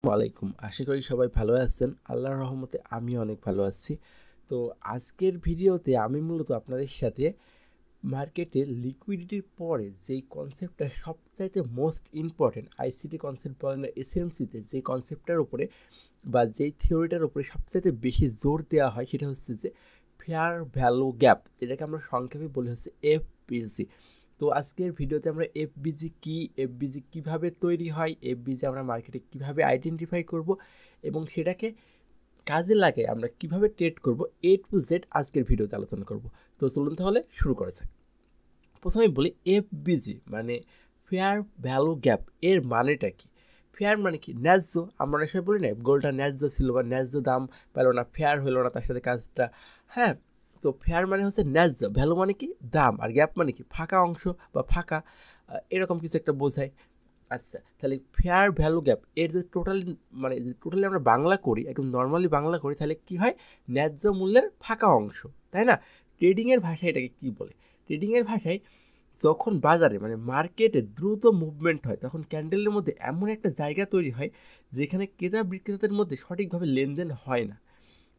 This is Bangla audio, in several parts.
ওয়ালাইকুম, আশা করি সবাই ভালো আছেন। আল্লাহর রহমতে আমি অনেক ভালো আছি। তো আজকের ভিডিওতে আমি মূলত আপনাদের সাথে মার্কেটে লিকুইডিটির পরে যেই কনসেপ্টটা সবচাইতে মোস্ট ইম্পর্টেন্ট, আইসিটি কনসেপ্ট বলেন না এসএমসিতে, যে কনসেপ্টটার উপরে বা যেই থিওরিটার উপরে সবচাইতে বেশি জোর দেওয়া হয় সেটা হচ্ছে যে ফেয়ার ভ্যালু গ্যাপ, যেটাকে আমরা সংক্ষেপে বলি হচ্ছে এফবিজি। তো আজকের ভিডিওতে আমরা এফবিজি কি, এফবিজি কিভাবে তৈরি হয়, এফবিজি আমরা মার্কেটে কিভাবে আইডেন্টিফাই করব এবং সেটাকে কাজে লাগে আমরা কিভাবে ট্রেড করব, এ টু জেড আজকের ভিডিওতে আলোচনা করব। তো চলুন তাহলে শুরু করা যাক। প্রথমে বলি এফবিজি মানে ফেয়ার ভ্যালু গ্যাপ, এর মানেটা কি? ফেয়ার মানে কি? ন্যায্য। আমরা এসে বলি না গোলটা ন্যায্য ছিল বা ন্যায্য দাম পেল না, ফেয়ার হলো না তার সাথে কাজটা। হ্যাঁ, তো ফেয়ার মানে হচ্ছে ন্যায্য, ভ্যালু মানে কি দাম, আর গ্যাপ মানে কি ফাঁকা অংশ বা ফাঁকা, এরকম কিছু একটা বোঝায়। আচ্ছা, তাহলে ফেয়ার ভ্যালু গ্যাপ এর যে টোটালি আমরা বাংলা করি, একদম নর্মালি বাংলা করি, তাহলে কি হয়? ন্যায্য মূল্যের ফাঁকা অংশ, তাই না? ট্রেডিংয়ের ভাষায় এটাকে কী বলে? ট্রেডিংয়ের ভাষায় যখন বাজারে মার্কেটে দ্রুত মুভমেন্ট হয় তখন ক্যান্ডেলের মধ্যে এমন একটা জায়গা তৈরি হয় যেখানে ক্রেতা বিক্রেতাদের মধ্যে সঠিকভাবে লেনদেন হয় না,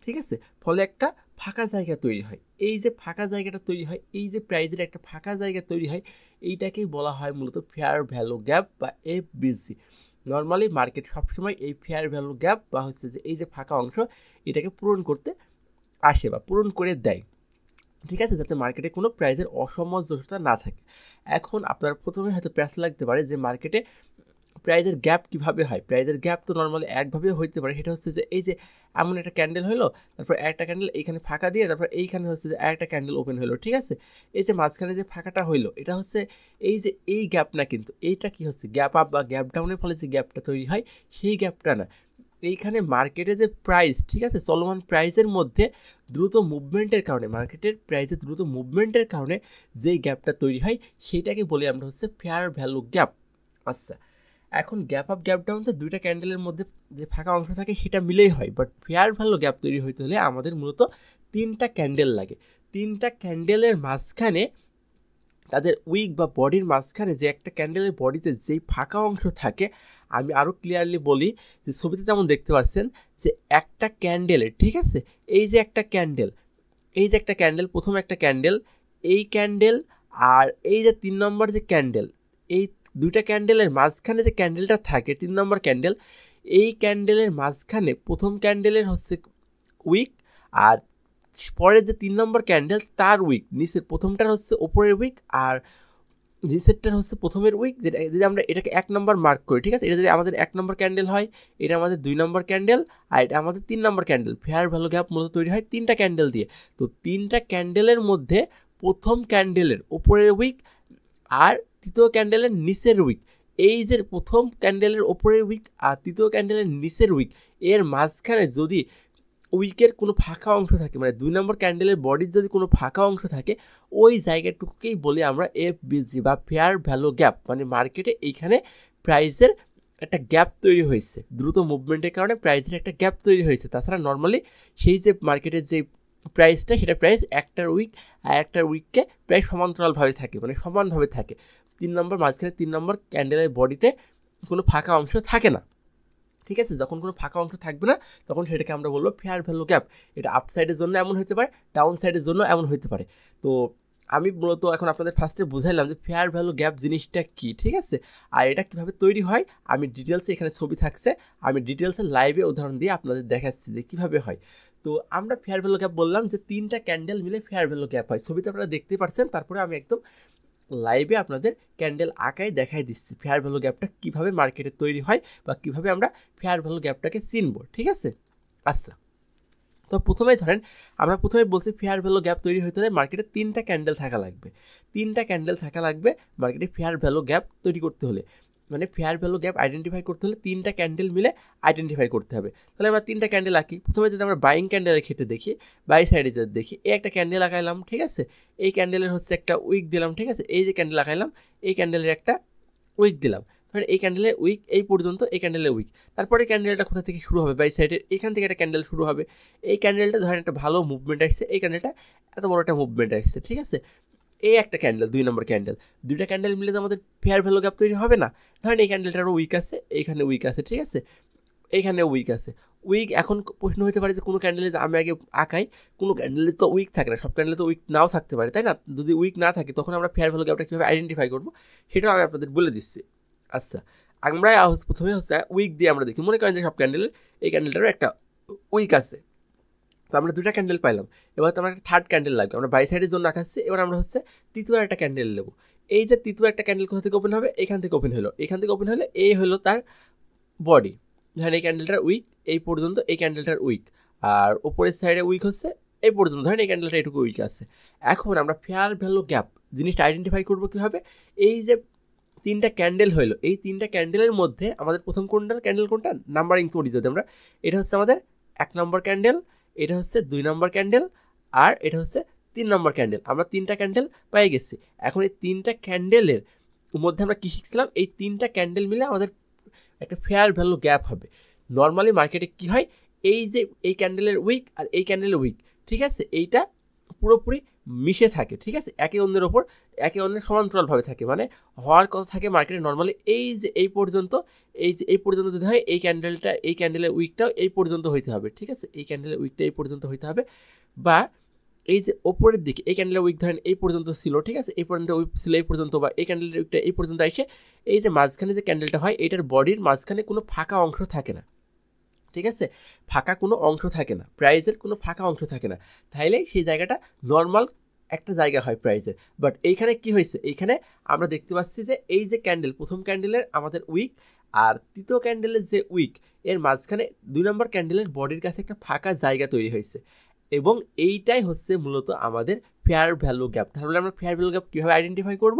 ঠিক আছে? ফলে একটা ফাঁকা জায়গা তৈরি হয়। এই যে ফাঁকা জায়গাটা তৈরি হয়, এই যে প্রাইজের একটা ফাঁকা জায়গা তৈরি হয়, এইটাকেই বলা হয় মূলত ফেয়ার ভ্যালু গ্যাপ বা এফবিজি। নর্মালি মার্কেট সবসময় এই ফেয়ার ভ্যালু গ্যাপ বা হচ্ছে যে এই যে ফাঁকা অংশ, এটাকে পূরণ করতে আসে বা পূরণ করে দেয়, ঠিক আছে, যাতে মার্কেটে কোনো প্রাইজের অসামঞ্জস্যতা না থাকে। এখন আপনার প্রথমে হয়তো প্যাচ লাগতে পারে যে মার্কেটে প্রাইজের গ্যাপ কীভাবে হয়। প্রাইজের গ্যাপ তো নর্মালি একভাবে হইতে পারে, সেটা হচ্ছে যে এই যে এমন একটা ক্যান্ডেল হলো, তারপর একটা ক্যান্ডেল এইখানে ফাঁকা দিয়ে তারপর এইখানে হচ্ছে যে আরেকটা ক্যান্ডেল ওপেন হলো, ঠিক আছে? এই যে মাঝখানে যে ফাঁকাটা হইলো এটা হচ্ছে এই যে এই গ্যাপ না, কিন্তু এইটা কি হচ্ছে গ্যাপ আপ বা গ্যাপ ডাউনের ফলে যে গ্যাপটা তৈরি হয় সেই গ্যাপটা না। এইখানে মার্কেটে যে প্রাইস, ঠিক আছে, চলমান প্রাইসের মধ্যে দ্রুত মুভমেন্টের কারণে, মার্কেটের প্রাইসের দ্রুত মুভমেন্টের কারণে যেই গ্যাপটা তৈরি হয় সেইটাকে বলি আমরা হচ্ছে ফেয়ার ভ্যালু গ্যাপ। আচ্ছা, এখন গ্যাপ আপ গ্যাপ ডাউন তো দুইটা ক্যান্ডেলের মধ্যে যে ফাঁকা অংশ থাকে সেটা মিলেই হয়, বাট ফেয়ার ভ্যালু গ্যাপ তৈরি হইতে হলে আমাদের মূলত তিনটা ক্যান্ডেল লাগে। তিনটা ক্যান্ডেলের মাঝখানে, তাদের উইক বা বডির মাঝখানে যে একটা ক্যান্ডেলের বডিতে যেই ফাঁকা অংশ থাকে, আমি আরও ক্লিয়ারলি বলি যে ছবিতে যেমন দেখতে পাচ্ছেন যে একটা ক্যান্ডেলের, ঠিক আছে, এই যে একটা ক্যান্ডেল, এই যে একটা ক্যান্ডেল, প্রথম একটা ক্যান্ডেল, এই ক্যান্ডেল, আর এই যে 3 নম্বর যে ক্যান্ডেল, এই দুইটা ক্যান্ডেলের মাঝখানে যে ক্যান্ডেলটা থাকে 3 নম্বর ক্যান্ডেল, এই ক্যান্ডেলের মাঝখানে প্রথম ক্যান্ডেলের হচ্ছে উইক, আর পরের যে 3 নম্বর ক্যান্ডেল তার উইক, নিচের প্রথমটার হচ্ছে ওপরের উইক আর নিচেরটার হচ্ছে প্রথমের উইক। যেটা যদি আমরা এটাকে 1 নম্বর মার্ক করি, ঠিক আছে, এটা যদি আমাদের 1 নম্বর ক্যান্ডেল হয়, এটা আমাদের 2 নম্বর ক্যান্ডেল, আর এটা আমাদের 3 নম্বর ক্যান্ডেল। ফেয়ার ভ্যালু গ্যাপ মূলত তৈরি হয় 3টা ক্যান্ডেল দিয়ে। তো 3টা ক্যান্ডেলের মধ্যে প্রথম ক্যান্ডেলের ওপরের উইক আর তৃতীয় ক্যান্ডেলের নিচের উইক, এই যে প্রথম ক্যান্ডেলের ওপরের উইক আর তৃতীয় ক্যান্ডেলের নিচের উইক, এর মাঝখানে যদি উইকের কোনো ফাঁকা অংশ থাকে, 2 নম্বর ক্যান্ডেলের বডির যদি কোনো ফাঁকা অংশ থাকে, ওই জায়গাটুকুকেই বলি আমরা এফবিজি বা ফেয়ার ভ্যালু গ্যাপ। মার্কেটে এইখানে প্রাইসের একটা গ্যাপ তৈরি হয়েছে, দ্রুত মুভমেন্টের কারণে প্রাইসের একটা গ্যাপ তৈরি হয়েছে। তাছাড়া নর্মালি সেই যে মার্কেটের যে প্রাইসটা, সেটা প্রাইস একটার উইক আর একটার উইককে প্রায় সমান্তরালভাবে থাকে, সমানভাবে থাকে। 3 নম্বর মাঝখানে 3 নম্বর ক্যান্ডেলের বডিতে কোনো ফাঁকা অংশ থাকে না, ঠিক আছে? যখন কোনো ফাঁকা অংশ থাকবে না তখন সেটাকে আমরা বলবো ফেয়ার ভ্যালু গ্যাপ। এটা আপ সাইডের জন্য এমন হতে পারে, ডাউন সাইডের জন্য এমন হতে পারে। তো আমি মূলত এখন আপনাদের ফার্স্টে বুঝাইলাম যে ফেয়ার ভ্যালু গ্যাপ জিনিসটা কী, ঠিক আছে, আর এটা কীভাবে তৈরি হয়। আমি ডিটেলসে, এখানে ছবি থাকছে, আমি ডিটেলসে লাইভে উদাহরণ দিয়ে আপনাদের দেখাচ্ছি যে কীভাবে হয়। তো আমরা ফেয়ার ভ্যালু গ্যাপ বললাম যে 3টা ক্যান্ডেল মিলে ফেয়ার ভ্যালু গ্যাপ হয়। ছবিতে আপনারা দেখতে পাচ্ছেন, তারপরে আমি একদম লাইভে আপনাদের ক্যান্ডেল আঁকায় দেখাই দিচ্ছি ফেয়ার ভ্যালু গ্যাপটা কীভাবে মার্কেটে তৈরি হয় বা কীভাবে আমরা ফেয়ার ভ্যালু গ্যাপটাকে চিনব, ঠিক আছে? আচ্ছা, তো প্রথমেই ধরেন আমরা প্রথমে বলছি ফেয়ার ভ্যালু গ্যাপ তৈরি হতে হলে মার্কেটে 3টা ক্যান্ডেল থাকা লাগবে। 3টা ক্যান্ডেল থাকা লাগবে মার্কেটে ফেয়ার ভ্যালু গ্যাপ তৈরি করতে হলে, ফেয়ার ভ্যালু গ্যাপ আইডেন্টিফাই করতে হলে 3টা ক্যান্ডেল মিলে আইডেন্টিফাই করতে হবে। তাহলে আমরা 3টা ক্যান্ডেল আঁকি। প্রথমে যদি আমরা বাইং ক্যান্ডেলের ক্ষেত্রে দেখি, বাই সাইডে যদি দেখি, এই একটা ক্যান্ডেল আঁকাইলাম, ঠিক আছে, এই ক্যান্ডেলের হচ্ছে একটা উইক দিলাম, ঠিক আছে, এই যে ক্যান্ডেল আঁকাইলাম এই ক্যান্ডেলের একটা উইক দিলাম, ধরেন এই ক্যান্ডেলের উইক এই পর্যন্ত, এই ক্যান্ডেলের উইক, তারপরে ক্যান্ডেলটা কোথা থেকে শুরু হবে, বাই সাইডের এখান থেকে একটা ক্যান্ডেল শুরু হবে। এই ক্যান্ডেলটা ধরেন একটা ভালো মুভমেন্ট আসছে, এই ক্যান্ডেলটা এত বড় একটা মুভমেন্ট আসছে, ঠিক আছে, এই একটা ক্যান্ডেল 2 নম্বর ক্যান্ডেল, দুইটা ক্যান্ডেল মিলে তো আমাদের ফেয়ার ভ্যালু গ্যাপ তৈরি হবে না। ধরেন এই ক্যান্ডেলটারও উইক আছে, এইখানে উইক আছে, ঠিক আছে, এইখানে উইক আছে। উইক এখন প্রশ্ন হতে পারে যে কোনো ক্যান্ডেলে আমি আগে আঁকাই, কোনো ক্যান্ডেলে তো উইক থাকে না, সব ক্যান্ডেলে তো উইক নাও থাকতে পারে, তাই না? যদি উইক না থাকে তখন আমরা ফেয়ার ভ্যালু গ্যাপটা কীভাবে আইডেন্টিফাই করবো সেটাও আমি আপনাদের বলে দিচ্ছি। আচ্ছা, আমরা প্রথমে হচ্ছে উইক দিয়ে আমরা দেখি, মনে করেন যে সব ক্যান্ডেলের এই ক্যান্ডেলটারও একটা উইক আছে, তো আমরা দুটা ক্যান্ডেল পাইলাম। এবার তো আমরা একটা থার্ড ক্যান্ডেল লাগবে, আমরা বাই সাইডের জন্য আঁকাচ্ছি। এবার আমরা হচ্ছে তৃতীয় একটা ক্যান্ডেল নেবো। এই যে তৃতীয় একটা ক্যান্ডেল কোথা থেকে ওপেন হবে, এখান থেকে ওপেন হলো, এখান থেকে ওপেন হলে এই হলো তার বডি। ধরেন এই ক্যান্ডেলটার উইক এই পর্যন্ত, এই ক্যান্ডেলটার উইক, আর ওপরের সাইডে উইক হচ্ছে এই পর্যন্ত, ধরেন এই ক্যান্ডেলটা এটুকু উইক আছে। এখন আমরা ফেয়ার ভ্যালু গ্যাপ জিনিসটা আইডেন্টিফাই করবো কীভাবে, এই যে তিনটা ক্যান্ডেল হইলো, এই তিনটা ক্যান্ডেলের মধ্যে আমাদের প্রথম ক্যান্ডেল কোনটা নাম্বারিং করি যদি আমরা, এটা হচ্ছে আমাদের 1 নম্বর ক্যান্ডেল, এটা হচ্ছে 2 নম্বর ক্যান্ডেল, আর এটা হচ্ছে 3 নম্বর ক্যান্ডেল। আমরা তিনটা ক্যান্ডেল পেয়ে গেছি। এখন এই তিনটা ক্যান্ডেলের মধ্যে আমরা কী শিখছিলাম, এই তিনটা ক্যান্ডেল মিলে আমাদের একটা ফেয়ার ভ্যালু গ্যাপ হবে। নর্মালি মার্কেটে কী হয়, এই যে এই ক্যান্ডেলের উইক আর এই ক্যান্ডেলের উইক, ঠিক আছে, এইটা পুরোপুরি মিশে থাকে, ঠিক আছে, একে অন্যের ওপর একে অন্যের সমান্তরালভাবে থাকে, মানে হওয়ার কথা থাকে মার্কেটে নর্মালি এই যে এই পর্যন্ত, এই যে এই পর্যন্ত যদি হয় এই ক্যান্ডেলটা, এই ক্যান্ডেলের উইকটাও এই পর্যন্ত হইতে হবে, ঠিক আছে, এই ক্যান্ডেলের উইকটা এই পর্যন্ত হইতে হবে। বা এই যে ওপরের দিকে এই ক্যান্ডেলের উইক ধরেন এই পর্যন্ত ছিল, ঠিক আছে, এই পর্যন্ত উইক ছিল এই পর্যন্ত, বা এই ক্যান্ডেলের উইকটা এই পর্যন্ত এসে এই যে মাঝখানে যে ক্যান্ডেলটা হয় এটার বডির মাঝখানে কোনো ফাঁকা অংশ থাকে না, ঠিক আছে, ফাঁকা কোনো অংশ থাকে না, প্রাইজের কোনো ফাঁকা অংশ থাকে না, তাইলে সেই জায়গাটা নর্মাল একটা জায়গা হয় প্রাইজের। বাট এইখানে কি হয়েছে, এইখানে আমরা দেখতে পাচ্ছি যে এই যে ক্যান্ডেল, প্রথম ক্যান্ডেলের আমাদের উইক আর তৃতীয় ক্যান্ডেলের যে উইক, এর মাঝখানে 2 নম্বর ক্যান্ডেলের বডির কাছে একটা ফাঁকা জায়গা তৈরি হয়েছে, এবং এইটাই হচ্ছে মূলত আমাদের ফেয়ার ভ্যালু গ্যাপ। তাহলে আমরা ফেয়ার ভ্যালু গ্যাপ কীভাবে আইডেন্টিফাই করব,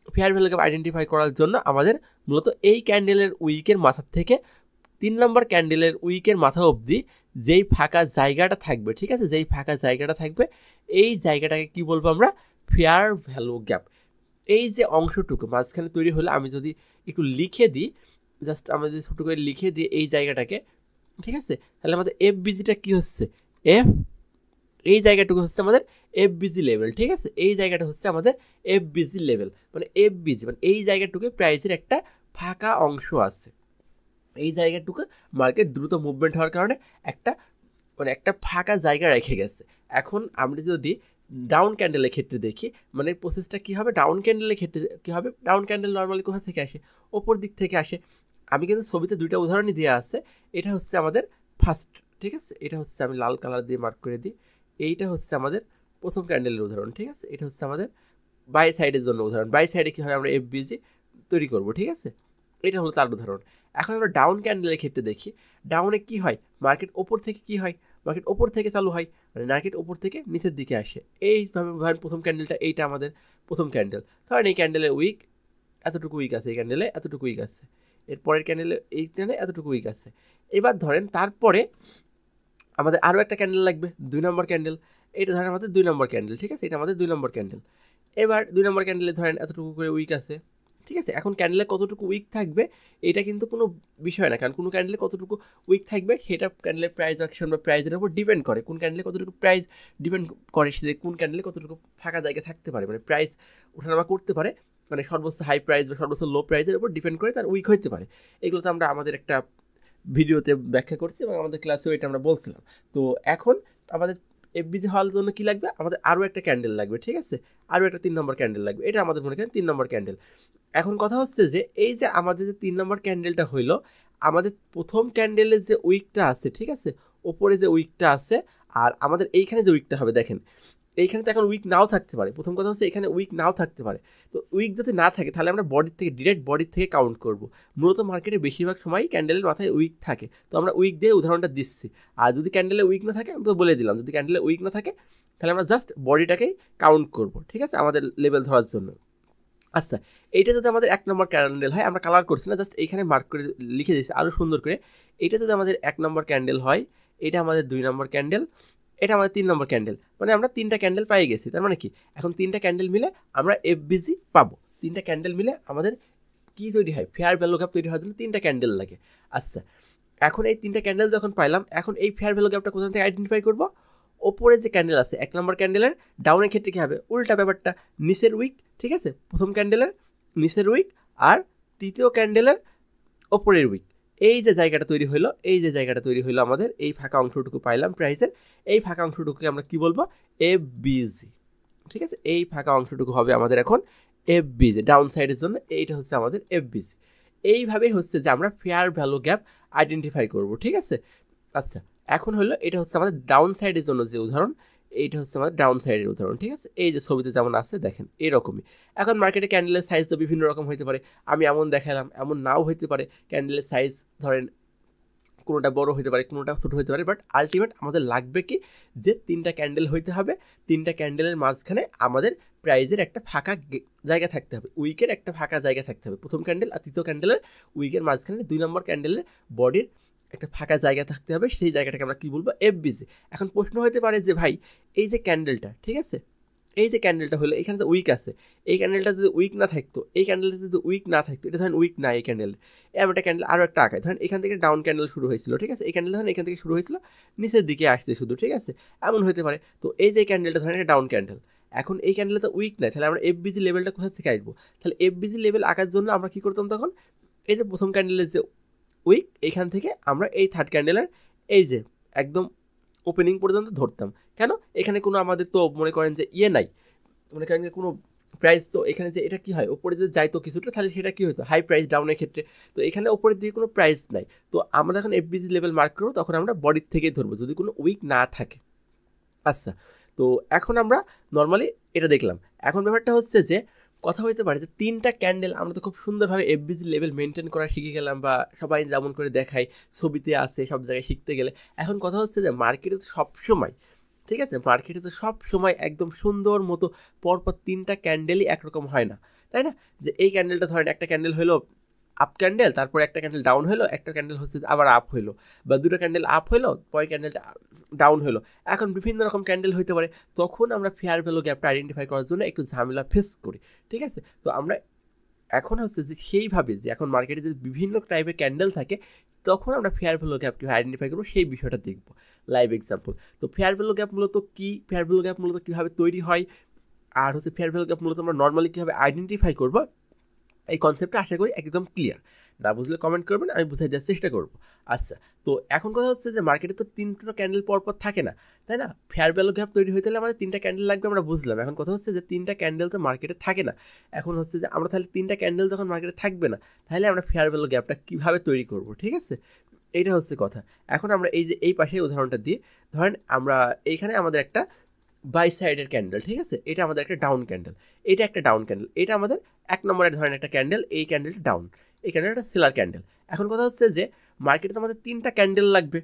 ফেয়ার ভ্যালু গ্যাপ আইডেন্টিফাই করার জন্য আমাদের মূলত এই ক্যান্ডেলের উইকের মাথার থেকে 3 নম্বর ক্যান্ডেলের উইকের মাথা অবধি যেই ফাঁকা জায়গাটা থাকবে, ঠিক আছে, যেই ফাঁকা জায়গাটা থাকবে এই জায়গাটাকে কি বলবো আমরা, ফেয়ার ভ্যালু গ্যাপ। এই যে অংশটুকু মাঝখানে তৈরি হলে আমি যদি একটু লিখে দিই, জাস্ট আমরা যদি ছোটো করে লিখে দিই এই জায়গাটাকে, ঠিক আছে, তাহলে আমাদের এফ বিজিটা কী হচ্ছে, এফ, এই জায়গাটুকু হচ্ছে আমাদের এফ বিজি লেভেল, ঠিক আছে, এই জায়গাটা হচ্ছে আমাদের এফ বিজি লেভেল, মানে এফ বিজি মানে এই জায়গাটুকু প্রাইসের একটা ফাঁকা অংশ আছে, এই জায়গাটুকু মার্কেট দ্রুত মুভমেন্ট হওয়ার কারণে একটা মানে একটা ফাঁকা জায়গা রেখে গেছে। এখন আমরা যদি ডাউন ক্যান্ডেলের ক্ষেত্রে দেখি, মানে প্রসেসটা কী হবে, ডাউন ক্যান্ডেলের ক্ষেত্রে কী হবে, ডাউন ক্যান্ডেল নর্মালি কোথা থেকে আসে, ওপর দিক থেকে আসে। আমি কিন্তু ছবিতে দুইটা উদাহরণই দেওয়া আছে, এটা হচ্ছে আমাদের ফার্স্ট, ঠিক আছে, এটা হচ্ছে আমি লাল কালার দিয়ে মার্ক করে দিই, এইটা হচ্ছে আমাদের প্রথম ক্যান্ডেলের উদাহরণ, ঠিক আছে, এটা হচ্ছে আমাদের বাই সাইডের জন্য উদাহরণ, বাই সাইডে কী হয় আমরা এফবিজি তৈরি করব, ঠিক আছে, এটা হলো তার উদাহরণ। এখন আমরা ডাউন ক্যান্ডেলের ক্ষেত্রে দেখি, ডাউনে কি হয়, মার্কেট ওপর থেকে কি হয়, মার্কেট ওপর থেকে চালু হয়, মানে মার্কেট ওপর থেকে নিচের দিকে আসে। এইভাবে ধরেন প্রথম ক্যান্ডেলটা এইটা আমাদের প্রথম ক্যান্ডেল, ধরেন এই ক্যান্ডেলের উইক এতটুকু উইক আছে, এই ক্যান্ডেলে এতটুকু উইক আছে, এরপরের ক্যান্ডেলে এই ক্যান্ডেলে এতটুকু উইক আছে। এবার ধরেন তারপরে আমাদের আরও একটা ক্যান্ডেল লাগবে, 2 নম্বর ক্যান্ডেল, এটা ধরেন আমাদের 2 নম্বর ক্যান্ডেল, ঠিক আছে, এটা আমাদের 2 নম্বর ক্যান্ডেল। এবার 2 নম্বর ক্যান্ডেলে ধরেন এতটুকু করে উইক আছে, ঠিক আছে। এখন ক্যান্ডেলে কতটুকু উইক থাকবে এটা কিন্তু কোনো বিষয় না, কারণ কোনো ক্যান্ডেলে কতটুকু উইক থাকবে সেটা ক্যান্ডেলের প্রাইস অ্যাকশন বা প্রাইজের উপর ডিপেন্ড করে, কোন ক্যান্ডেলে কতটুকু প্রাইস ডিপেন্ড করে সে কোন ক্যান্ডেলে কতটুকু ফাঁকা জায়গা থাকতে পারে, মানে প্রাইস ওঠানামা করতে পারে, মানে সর্বোচ্চ হাই প্রাইস বা সর্বোচ্চ লো প্রাইসের উপর ডিপেন্ড করে তার উইক হতে পারে। এগুলো তো আমরা আমাদের একটা ভিডিওতে ব্যাখ্যা করছি এবং আমাদের ক্লাসেও এটা আমরা বলছিলাম। তো এখন আমাদের এফবিজি হওয়ার জন্য কী লাগবে, আমাদের আরও একটা ক্যান্ডেল লাগবে, ঠিক আছে, আরও একটা 3 নম্বর ক্যান্ডেল লাগবে, এটা আমাদের মনে করেন 3 নম্বর ক্যান্ডেল। এখন কথা হচ্ছে যে এই যে আমাদের যে 3 নম্বর ক্যান্ডেলটা হইলো, আমাদের প্রথম ক্যান্ডেলের যে উইকটা আছে, ঠিক আছে, ওপরে যে উইকটা আছে, আর আমাদের এইখানে যে উইকটা হবে, দেখেন এইখানে তো এখন উইক নাও থাকতে পারে, প্রথম কথা হচ্ছে এখানে উইক নাও থাকতে পারে। তো উইক যদি না থাকে তাহলে আমরা বডির থেকে ডিরেক্ট বডির থেকে কাউন্ট করব। মূলত মার্কেটে বেশিরভাগ সময়ই ক্যান্ডেলের মাথায় উইক থাকে, তো আমরা উইক দিয়ে উদাহরণটা দিচ্ছি। আর যদি ক্যান্ডেলে উইক না থাকে আমি তো বলে দিলাম, যদি ক্যান্ডেলে উইক না থাকে তাহলে আমরা জাস্ট বডিটাকেই কাউন্ট করব, ঠিক আছে, আমাদের লেভেল ধরার জন্য। আচ্ছা, এইটা যদি আমাদের 1 নম্বর ক্যান্ডেল হয়, আমরা কালার করছি না, জাস্ট এইখানে মার্ক করে লিখে দিচ্ছি আরও সুন্দর করে। এটা যদি আমাদের 1 নম্বর ক্যান্ডেল হয়, এটা আমাদের 2 নম্বর ক্যান্ডেল, এটা আমাদের 3 নম্বর ক্যান্ডেল, মানে আমরা 3টা ক্যান্ডেল পেয়ে গেছি। তার মানে কি, এখন 3টা ক্যান্ডেল মিলে আমরা এফবিজি পাবো। 3টা ক্যান্ডেল মিলে আমাদের কী তৈরি হয়, ফেয়ার ভ্যালু গ্যাপ তৈরি হওয়ার জন্য 3টা ক্যান্ডেল লাগে। আচ্ছা, এখন এই 3টা ক্যান্ডেল যখন পাইলাম, এখন এই ফেয়ার ভ্যালু গ্যাপটা কোথা থেকে আইডেন্টিফাই করবো, ওপরে যে ক্যান্ডেল আছে 1 নম্বর ক্যান্ডেলের ডাউনের ক্ষেত্রে কী হবে, উল্টা ব্যাপারটা, নিচের উইক, ঠিক আছে, প্রথম ক্যান্ডেলের নিচের উইক আর তৃতীয় ক্যান্ডেলের ওপরের উইক, এই যে জায়গাটা তৈরি হলো, এই যে জায়গাটা তৈরি হলো আমাদের এই ফাঁকা অংশটুকু পাইলাম প্রাইসের, এই ফাঁকা অংশটুকুকে আমরা কি বলবো, এফবিজি। ঠিক আছে, এই ফাঁকা অংশটুকু হবে আমাদের এখন এফবিজি, ডাউন সাইডের জন্য এইটা হচ্ছে আমাদের এফবিজি। এইভাবেই হচ্ছে যে আমরা ফেয়ার ভ্যালু গ্যাপ আইডেন্টিফাই করব। ঠিক আছে, আচ্ছা এখন হলো এটা হচ্ছে আমাদের ডাউন সাইডের জন্য যে উদাহরণ, এইটা হচ্ছে আমাদের ডাউন সাইডের উদাহরণ। ঠিক আছে, এই যে ছবিতে যেমন আছে দেখেন এরকমই। এখন মার্কেটে ক্যান্ডেলের সাইজ তো বিভিন্ন রকম হতে পারে, আমি এমন দেখালাম, এমন নাও হতে পারে। ক্যান্ডেলের সাইজ ধরেন কোনোটা বড় হতে পারে, কোনোটা ছোটো হতে পারে, বাট আলটিমেট আমাদের লাগবে কি যে 3টা ক্যান্ডেল হইতে হবে, 3টা ক্যান্ডেলের মাঝখানে আমাদের প্রাইজের একটা ফাঁকা জায়গা থাকতে হবে, উইকের একটা ফাঁকা জায়গা থাকতে হবে। প্রথম ক্যান্ডেল আর তৃতীয় ক্যান্ডেলের উইকের মাঝখানে 2 নম্বর ক্যান্ডেলের বডির একটা ফাঁকা জায়গা থাকতে হবে, সেই জায়গাটাকে আমরা কী বলবো, এফবিজি। এখন প্রশ্ন হতে পারে যে ভাই এই যে ক্যান্ডেলটা, ঠিক আছে, এই যে ক্যান্ডেলটা হলো এখানে তো উইক আছে, এই ক্যান্ডেলটা যদি উইক না থাকতো, এই ক্যান্ডেলটা যদি উইক না থাকতো, এটা ধরেন উইক না এই ক্যান্ডেল, এমন একটা ক্যান্ডেল আরও একটা আঁকায়, ধরেন এখান থেকে ডাউন ক্যান্ডেল শুরু হয়েছিল। ঠিক আছে, এই ক্যান্ডেল ধরেন এখান থেকে শুরু হয়েছিল, নিচের দিকে আসছে শুধু। ঠিক আছে, এমন হতে পারে। তো এই যে ক্যান্ডেলটা ধরেন একটা ডাউন ক্যান্ডেল, এখন এই ক্যান্ডেলটা তো উইক নাই, তাহলে আমরা এফবিজি লেভেলটা কোথা থেকে আসবো? তাহলে এফবিজি লেভেল আঁকার জন্য আমরা কী করতাম তখন, এই যে প্রথম ক্যান্ডেলের যে উইক, এখান থেকে আমরা এই থার্ড ক্যান্ডেলের এই যে একদম ওপেনিং পর্যন্ত ধরতাম। কেন? এখানে কোনো আমাদের তো মনে করেন যে নাই, মনে করেন কোনো প্রাইস, তো এখানে যে এটা কী হয়, ওপরে যদি যাইতো কিছুটা, তাহলে সেটা কী হতো, হাই প্রাইস ডাউনের ক্ষেত্রে। তো এখানে ওপরের দিকে কোনো প্রাইস নাই, তো আমরা যখন এফবিজি লেভেল মার্ক করবো তখন আমরা বডির থেকেই ধরবো যদি কোনো উইক না থাকে। আচ্ছা, তো এখন আমরা নর্মালি এটা দেখলাম। এখন ব্যাপারটা হচ্ছে যে কথা হইতে পারে যে 3টা ক্যান্ডেল, আমরা তো খুব সুন্দরভাবে এফবিজি লেভেল মেনটেন করা শিখে গেলাম, বা সবাই যেমন করে দেখায় ছবিতে আছে, সব জায়গায় শিখতে গেলে। এখন কথা হচ্ছে যে মার্কেটে তো সবসময়, ঠিক আছে, মার্কেটে তো সব সময় একদম সুন্দর মতো পরপর 3টা ক্যান্ডেলই একরকম হয় না, তাই না? যে এই ক্যান্ডেলটা ধরেন একটা ক্যান্ডেল হলো আপ ক্যান্ডেল, তারপর একটা ক্যান্ডেল ডাউন হলো, একটা ক্যান্ডেল হচ্ছে আবার আপ হলো, বা দুটো ক্যান্ডেল আপ হলো, পরের ক্যান্ডেলটা ডাউন হলো। এখন বিভিন্ন রকম ক্যান্ডেল হইতে পারে, তখন আমরা ফেয়ার ভ্যালু গ্যাপটা আইডেন্টিফাই করার জন্য একটু ঝামেলা ফেস করি। ঠিক আছে, তো আমরা এখন হচ্ছে যে সেইভাবে যে এখন মার্কেটে যদি বিভিন্ন টাইপের ক্যান্ডেল থাকে, তখন আমরা ফেয়ার ভ্যালু গ্যাপ কীভাবে আইডেন্টিফাই করবো সেই বিষয়টা দেখব লাইভ এক্সাম্পল। তো ফেয়ার ভ্যালু গ্যাপ মূলত কী, ফেয়ার ভ্যালু গ্যাপ মূলত কীভাবে তৈরি হয়, আর হচ্ছে ফেয়ার ভ্যালু গ্যাপ মূলত আমরা নর্মালি কীভাবে আইডেন্টিফাই করবো, এই কনসেপ্টটা আশা করি একদম ক্লিয়ার। না বুঝলে কমেন্ট করবেন, আমি বুঝাই দেওয়ার চেষ্টা করবো। আচ্ছা, তো এখন কথা হচ্ছে যে মার্কেটে তো 3টা ক্যান্ডেল পরপর থাকে না, তাই না? ফেয়ার ভ্যালু গ্যাপ তৈরি হতে হলে আমাদের 3টা ক্যান্ডেল লাগবে, আমরা বুঝলাম। এখন কথা হচ্ছে যে 3টা ক্যান্ডেল তো মার্কেটে থাকে না, এখন হচ্ছে যে আমরা তাহলে 3টা ক্যান্ডেল যখন মার্কেটে থাকবে না, তাহলে আমরা ফেয়ার ভ্যালু গ্যাপটা কীভাবে তৈরি করব? ঠিক আছে, এইটা হচ্ছে কথা। এখন আমরা এই যে এই পাশের উদাহরণটা দিয়ে ধরেন আমরা এইখানে আমাদের একটা বাই সাইডের ক্যান্ডেল, ঠিক আছে, এটা আমাদের একটা ডাউন ক্যান্ডেল, এটা একটা ডাউন ক্যান্ডেল, এটা আমাদের 1 নম্বরের ধরেন একটা ক্যান্ডেল, এই ক্যান্ডেলটা ডাউন, এই ক্যান্ডেলটা সেলার ক্যান্ডেল। এখন কথা হচ্ছে যে মার্কেটে তো আমাদের 3টা ক্যান্ডেল লাগবে,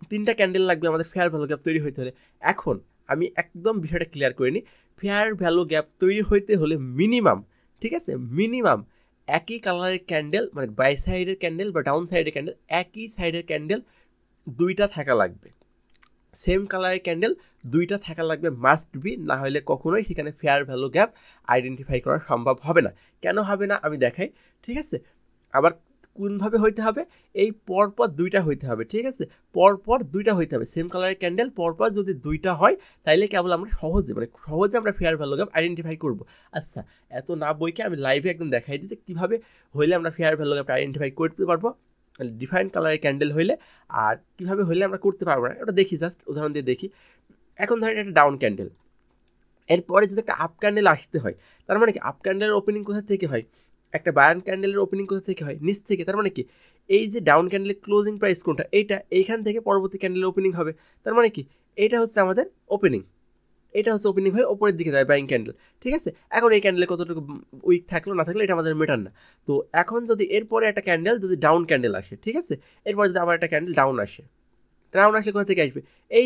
3টা ক্যান্ডেল লাগবে আমাদের ফেয়ার ভ্যালু গ্যাপ তৈরি হতে হলে। এখন আমি একদম বিষয়টা ক্লিয়ার করে নিই, ফেয়ার ভ্যালু গ্যাপ তৈরি হইতে হলে মিনিমাম, ঠিক আছে, মিনিমাম একই কালারের ক্যান্ডেল, মানে বাই সাইডের ক্যান্ডেল বা ডাউন সাইডের ক্যান্ডেল, একই সাইডের ক্যান্ডেল 2টা থাকা লাগবে, সেম কালারের ক্যান্ডেল 2টা থাকা লাগবে, মাস্ট বি, না হলে কখনোই সেখানে ফেয়ার ভ্যালু গ্যাপ আইডেন্টিফাই করা সম্ভব হবে না। কেন হবে না আমি দেখাই, ঠিক আছে। আবার কোনভাবে হইতে হবে, এই পরপর 2টা হইতে হবে, ঠিক আছে, পরপর 2টা হইতে হবে, সেম কালারের ক্যান্ডেল পরপর যদি 2টা হয়, তাইলে কেবল আমরা সহজে আমরা ফেয়ার ভ্যালু গ্যাপ আইডেন্টিফাই করব। আচ্ছা, এত না বইকে আমি লাইভে একদম দেখাই দিই যে কীভাবে হইলে আমরা ফেয়ার ভ্যালু গ্যাপ আইডেন্টিফাই করতে পারবো, ডিফারেন্ট কালারের ক্যান্ডেল হইলে, আর কীভাবে হইলে আমরা করতে পারবো না, ওটা দেখি, জাস্ট উদাহরণ দিয়ে দেখি। এখন ধরেন একটা ডাউন ক্যান্ডেল, এরপরে যদি একটা আপ ক্যান্ডেল আসতে হয়, তার মানে কি আপ ক্যান্ডেলের ওপেনিং কোথা থেকে হয়, একটা বায়ান ক্যান্ডেলের ওপেনিং কোথা থেকে হয়, নিচ থেকে। তার মানে কি এই যে ডাউন ক্যান্ডেলের ক্লোজিং প্রাইস কোনটা, এইখান থেকে পরবর্তী ক্যান্ডেলের ওপেনিং হবে। তার মানে কি এইটা হচ্ছে আমাদের ওপেনিং, এটা হচ্ছে ওপেনিং হয়ে ওপরের দিকে যায় বাইং ক্যান্ডেল, ঠিক আছে। এখন এই ক্যান্ডেলে কতটুকু উইক থাকলো না থাকলো এটা আমাদের মেটার না। তো এখন যদি এরপরে একটা ক্যান্ডেল যদি ডাউন ক্যান্ডেল আসে, ঠিক আছে, এরপরে যদি আবার একটা ক্যান্ডেল ডাউন আসলে কোথা থেকে আসবে, এই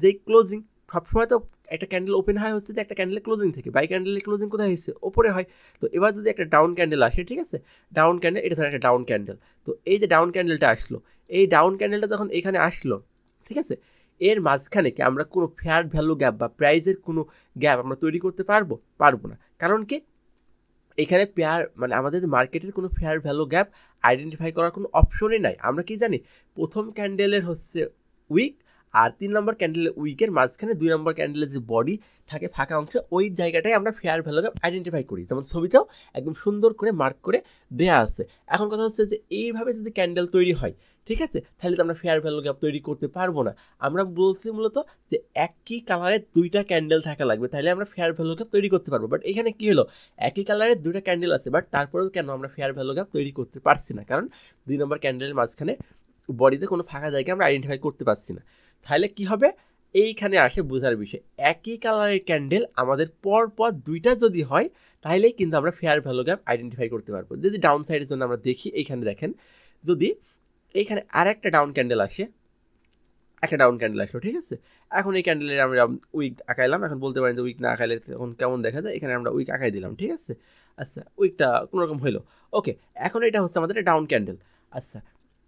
যেই ক্লোজিং, সবসময় তো একটা ক্যান্ডেল ওপেন হয় হচ্ছে যে একটা ক্যান্ডেলের ক্লোজিং থেকে, বাই ক্যান্ডেলের ক্লোজিং কোথায় হচ্ছে, ওপরে হয়। তো এবার যদি একটা ডাউন ক্যান্ডেল আসে, ঠিক আছে, ডাউন ক্যান্ডেল, এটা ধরেন একটা ডাউন ক্যান্ডেল, তো এই যে ডাউন ক্যান্ডেলটা আসলো, এই ডাউন ক্যান্ডেলটা যখন এখানে আসলো, ঠিক আছে, এর মাঝখানে কি আমরা কোনো ফেয়ার ভ্যালু গ্যাপ বা প্রাইজের কোনো গ্যাপ আমরা তৈরি করতে পারবো না। কারণ কি এখানে আমাদের মার্কেটের কোনো ফেয়ার ভ্যালু গ্যাপ আইডেন্টিফাই করার কোনো অপশনই নাই। আমরা কি জানি, প্রথম ক্যান্ডেলের হচ্ছে উইক আর 3 নম্বর ক্যান্ডেলের উইকের মাঝখানে 2 নম্বর ক্যান্ডেলের যে বডি থাকে ফাঁকা অংশে, ওই জায়গাটাই আমরা ফেয়ার ভ্যালু গ্যাপ আইডেন্টিফাই করি, যেমন ছবিতেও একদম সুন্দর করে মার্ক করে দেয়া আছে। এখন কথা হচ্ছে যে এইভাবে যদি ক্যান্ডেল তৈরি হয়, ঠিক আছে, তাহলে তো আমরা ফেয়ার ভ্যালু গ্যাপ তৈরি করতে পারবো না। আমরা বলছি মূলত যে একই কালারের 2টা ক্যান্ডেল থাকা লাগবে, তাহলে আমরা ফেয়ার ভ্যালু গ্যাপ তৈরি করতে পারবো। বাট এখানে কি হলো, একই কালারের 2টা ক্যান্ডেল আছে, বাট তারপরেও কেন আমরা ফেয়ার ভ্যালু গ্যাপ তৈরি করতে পারছি না? কারণ 2 নম্বর ক্যান্ডেলের মাঝখানে বডিতে কোনো ফাঁকা জায়গা আমরা আইডেন্টিফাই করতে পারছি না। তাহলে কি হবে, এইখানে আসে বোঝার বিষয়। একই কালারের ক্যান্ডেল আমাদের পরপর 2টা যদি হয়, তাহলেই কিন্তু আমরা ফেয়ার ভ্যালু গ্যাপ আইডেন্টিফাই করতে পারবো। যদি ডাউন সাইডের জন্য আমরা দেখি, এইখানে দেখেন, যদি এইখানে আর একটা ডাউন ক্যান্ডেল আসে, একটা ডাউন ক্যান্ডেল আসলো, ঠিক আছে, এখন এই ক্যান্ডেলের আমরা উইক আঁকাইলাম। এখন বলতে পারেন যে উইক না আঁকাইলে তখন কেমন দেখা যায়, এখানে আমরা উইক আঁকাই দিলাম, ঠিক আছে। আচ্ছা, উইকটা কোনোরকম হইলো, ওকে। এখন এটা হচ্ছে আমাদের ডাউন ক্যান্ডেল। আচ্ছা,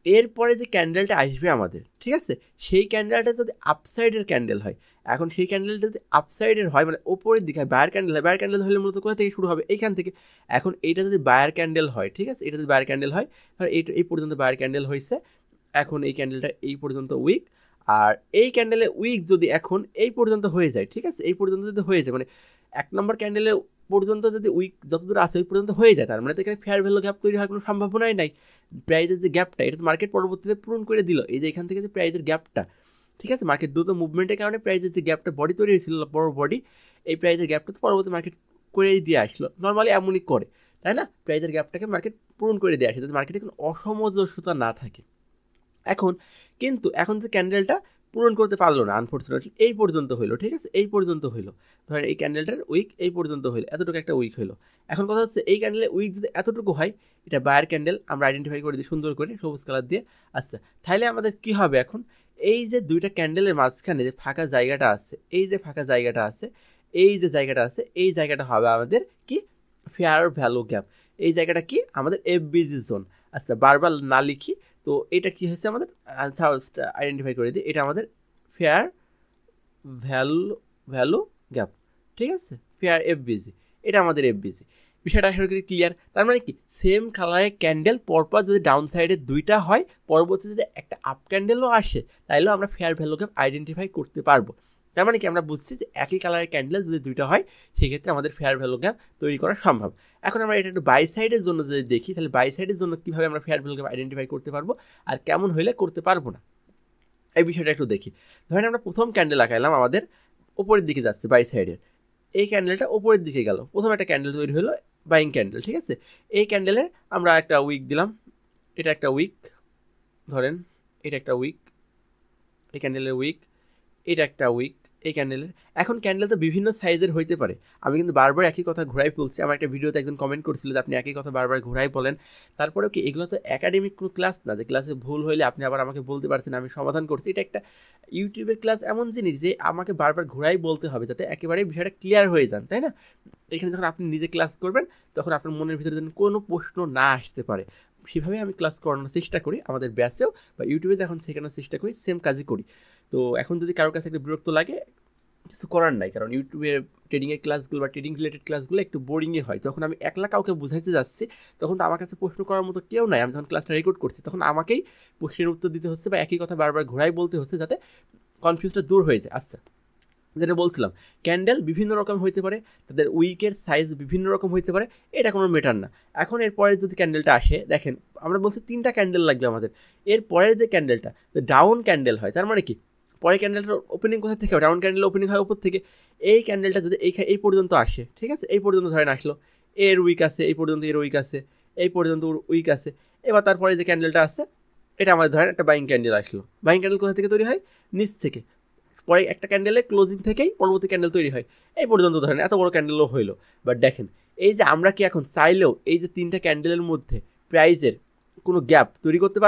এরপরে যে ক্যান্ডেলটা আসবে আমাদের, ঠিক আছে, সেই ক্যান্ডেলটা যদি আপসাইডের ক্যান্ডেল হয়, এখন সেই ক্যান্ডেলটা যদি আপসাইডের হয়, মানে ওপরের দিকে হয়, বায়ার ক্যান্ডেল হয়, বায়ার ক্যান্ডেল হলে মূলত কোথা থেকে শুরু হবে, এইখান থেকে। এখন এইটা যদি বায়ার ক্যান্ডেল হয়, ঠিক আছে, এটা যদি বায়ার ক্যান্ডেল হয়, ধর এই পর্যন্ত বায়ার ক্যান্ডেল হয়েছে, এখন এই ক্যান্ডেলটা এই পর্যন্ত উইক, আর এই ক্যান্ডেলের উইক যদি এখন এই পর্যন্ত হয়ে যায়, ঠিক আছে, এই পর্যন্ত যদি হয়ে যায়, মানে 1 নম্বর ক্যান্ডেলের পর্যন্ত যদি উইক যতদূর আছে ওই পর্যন্ত হয়ে যায়, তার মানে তো এখানে ফেয়ার ভ্যালু গ্যাপ তৈরি হওয়ার কোনো সম্ভাবনাই নাই। প্রাইজের যে গ্যাপটা, এটা তো মার্কেট পরবর্তীতে পূরণ করে দিল, এই যে এখান থেকে যে প্রাইজের গ্যাপটা, ঠিক আছে, মার্কেট দ্রুত মুভমেন্টের কারণে প্রাইজের যে গ্যাপটা বডি তৈরি হয়েছিল, বড় বডি, এই প্রাইজের গ্যাপটা তো পরবর্তী মার্কেট করেই দিয়ে আসলো, নর্মালি এমনই করে, তাই না? প্রাইজের গ্যাপটাকে মার্কেট পূরণ করে দিয়ে আসে, যাতে মার্কেটে কোনো অসামঞ্জস্যতা না থাকে। এখন যে ক্যান্ডেলটা পূরণ করতে পারলো না, আনফর্চুনেটলি এই পর্যন্ত হইলো, ঠিক আছে, এই পর্যন্ত হইলো, ধরেন এই ক্যান্ডেলটার উইক এই পর্যন্ত হইলো, এতটুকু একটা উইক হইলো। এখন কথা হচ্ছে এই ক্যান্ডেলের উইক যদি এতটুকু হয়, এটা বায়ার ক্যান্ডেল আমরা আইডেন্টিফাই করে দিই সুন্দর করে সবুজ কালার দিয়ে। আচ্ছা, তাহলে আমাদের কি হবে, এখন এই যে 2টা ক্যান্ডেলের মাঝখানে যে ফাঁকা জায়গাটা আছে, এই যে ফাঁকা জায়গাটা আছে, এই যে জায়গাটা আছে, এই জায়গাটা হবে আমাদের কি, ফেয়ার ভ্যালু গ্যাপ। এই জায়গাটা কি, আমাদের এফবিজি জোন। আচ্ছা, বারবার না লিখি, তো এটা কি হচ্ছে আমাদের আইডেন্টিফাই করে দিই, এটা আমাদের ফেয়ার ভ্যালু গ্যাপ, ঠিক আছে, ফেয়ার এফবিজি, এটা আমাদের এফবিজি। বিষয়টা আসলে ক্লিয়ার? তার মানে কি, সেম কালারের ক্যান্ডেল পরপর যদি ডাউন সাইডে 2টা হয়, পরবর্তীতে যদি একটা আপ ক্যান্ডেলও আসে, তাইলেও আমরা ফেয়ার ভ্যালু গ্যাপ আইডেন্টিফাই করতে পারবো। তার মানে কি, আমরা বুঝছি যে একই কালারের ক্যান্ডেল যদি 2টা হয়, সেক্ষেত্রে আমাদের ফেয়ার ভ্যালু গ্যাপ তৈরি করা সম্ভব। এখন আমরা এটা একটু বাই সাইডের জন্য যদি দেখি, তাহলে বাই সাইডের জন্য কীভাবে আমরা ফেয়ার ভ্যালু গ্যাপ আইডেন্টিফাই করতে পারবো, আর কেমন হইলে করতে পারবো না, এই বিষয়টা একটু দেখি। ধরেন আমরা প্রথম ক্যান্ডেল আঁকাইলাম, আমাদের ওপরের দিকে যাচ্ছে বাই সাইডের, এই ক্যান্ডেলটা ওপরের দিকে গেল, প্রথম একটা ক্যান্ডেল তৈরি হলো বাইং ক্যান্ডেল, ঠিক আছে, এই ক্যান্ডেলের আমরা একটা উইক দিলাম, এটা একটা উইক, ধরেন এটা একটা উইক, এই ক্যান্ডেলের উইক, এটা একটা উইক, এই ক্যান্ডেলের। এখন ক্যান্ডেল তো বিভিন্ন সাইজের হইতে পারে, আমি কিন্তু বারবার একই কথা ঘোরাই বলছি। আমার একটা ভিডিওতে একজন কমেন্ট করছিল যে আপনি একই কথা বারবার ঘোরাই বলেন। তারপরেও কি, এগুলো তো একাডেমিক কোনো ক্লাস না যে ক্লাসে ভুল হইলে আপনি আবার আমাকে বলতে পারছেন, আমি সমাধান করছি। এটা একটা ইউটিউবের ক্লাস, এমন জিনিস যে আমাকে বারবার ঘোরাই বলতে হবে, যাতে একেবারে বিষয়টা ক্লিয়ার হয়ে যান, তাই না? এখানে যখন আপনি নিজে ক্লাস করবেন, তখন আপনার মনের ভিতরে যেন কোনো প্রশ্ন না আসতে পারে, সেভাবে আমি ক্লাস করানোর চেষ্টা করি আমাদের ব্যাচেও, বা ইউটিউবে যখন শেখানোর চেষ্টা করি, সেম কাজই করি। তো এখন যদি কারোর কাছে একটা বিরক্ত লাগে, কিছু করার নাই, কারণ ইউটিউবের ট্রেডিংয়ের ক্লাসগুলো বা ট্রেডিং রিলেটেড ক্লাসগুলো একটু বোরিংয়ে হয়। যখন আমি একলা কাউকে বুঝাইতে যাচ্ছি, তখন তো আমার কাছে প্রশ্ন করার মতো কেউ নাই। আমি যখন ক্লাসটা রেকর্ড করছি, তখন আমাকেই প্রশ্নের উত্তর দিতে হচ্ছে বা একই কথা বারবার ঘোরাই বলতে হচ্ছে, যাতে কনফিউজটা দূর হয়ে যায়। আচ্ছা, যেটা বলছিলাম, ক্যান্ডেল বিভিন্ন রকম হইতে পারে, তাদের উইকের সাইজ বিভিন্ন রকম হইতে পারে, এটা কোনো ম্যাটার না। এখন এরপরে যদি ক্যান্ডেলটা আসে, দেখেন আমরা বলছি 3টা ক্যান্ডেল লাগবে আমাদের। এরপরের যে ক্যান্ডেলটা ডাউন ক্যান্ডেল হয়, তার মানে কি, পরে ক্যান্ডেলটার ওপেনিং কোথা থেকে হয়, ডাউন ক্যান্ডেল ওপেনিং হয় উপর থেকে। এই ক্যান্ডেলটা যদি এই পর্যন্ত আসে, ঠিক আছে, এই পর্যন্ত ধরেন আসলো, এর উইক আছে, এই পর্যন্ত এর উইক আছে, এই পর্যন্ত উইক আছে। এবার তারপরে যে ক্যান্ডেলটা আছে, এটা আমাদের ধরেন একটা বাইং ক্যান্ডেল আসলো। বাইং ক্যান্ডেল কোথা থেকে তৈরি হয়, নিচ থেকে। পরে একটা ক্যান্ডেলের ক্লোজিং থেকেই পরবর্তী ক্যান্ডেল তৈরি হয়, এই পর্যন্ত ধরেন এত বড় ক্যান্ডেলও হইলো। বাট দেখেন, এই যে আমরা কি এখন চাইলেও এই যে 3টা ক্যান্ডেলের মধ্যে প্রাইজের কোনো গ্যাপ তৈরি করতে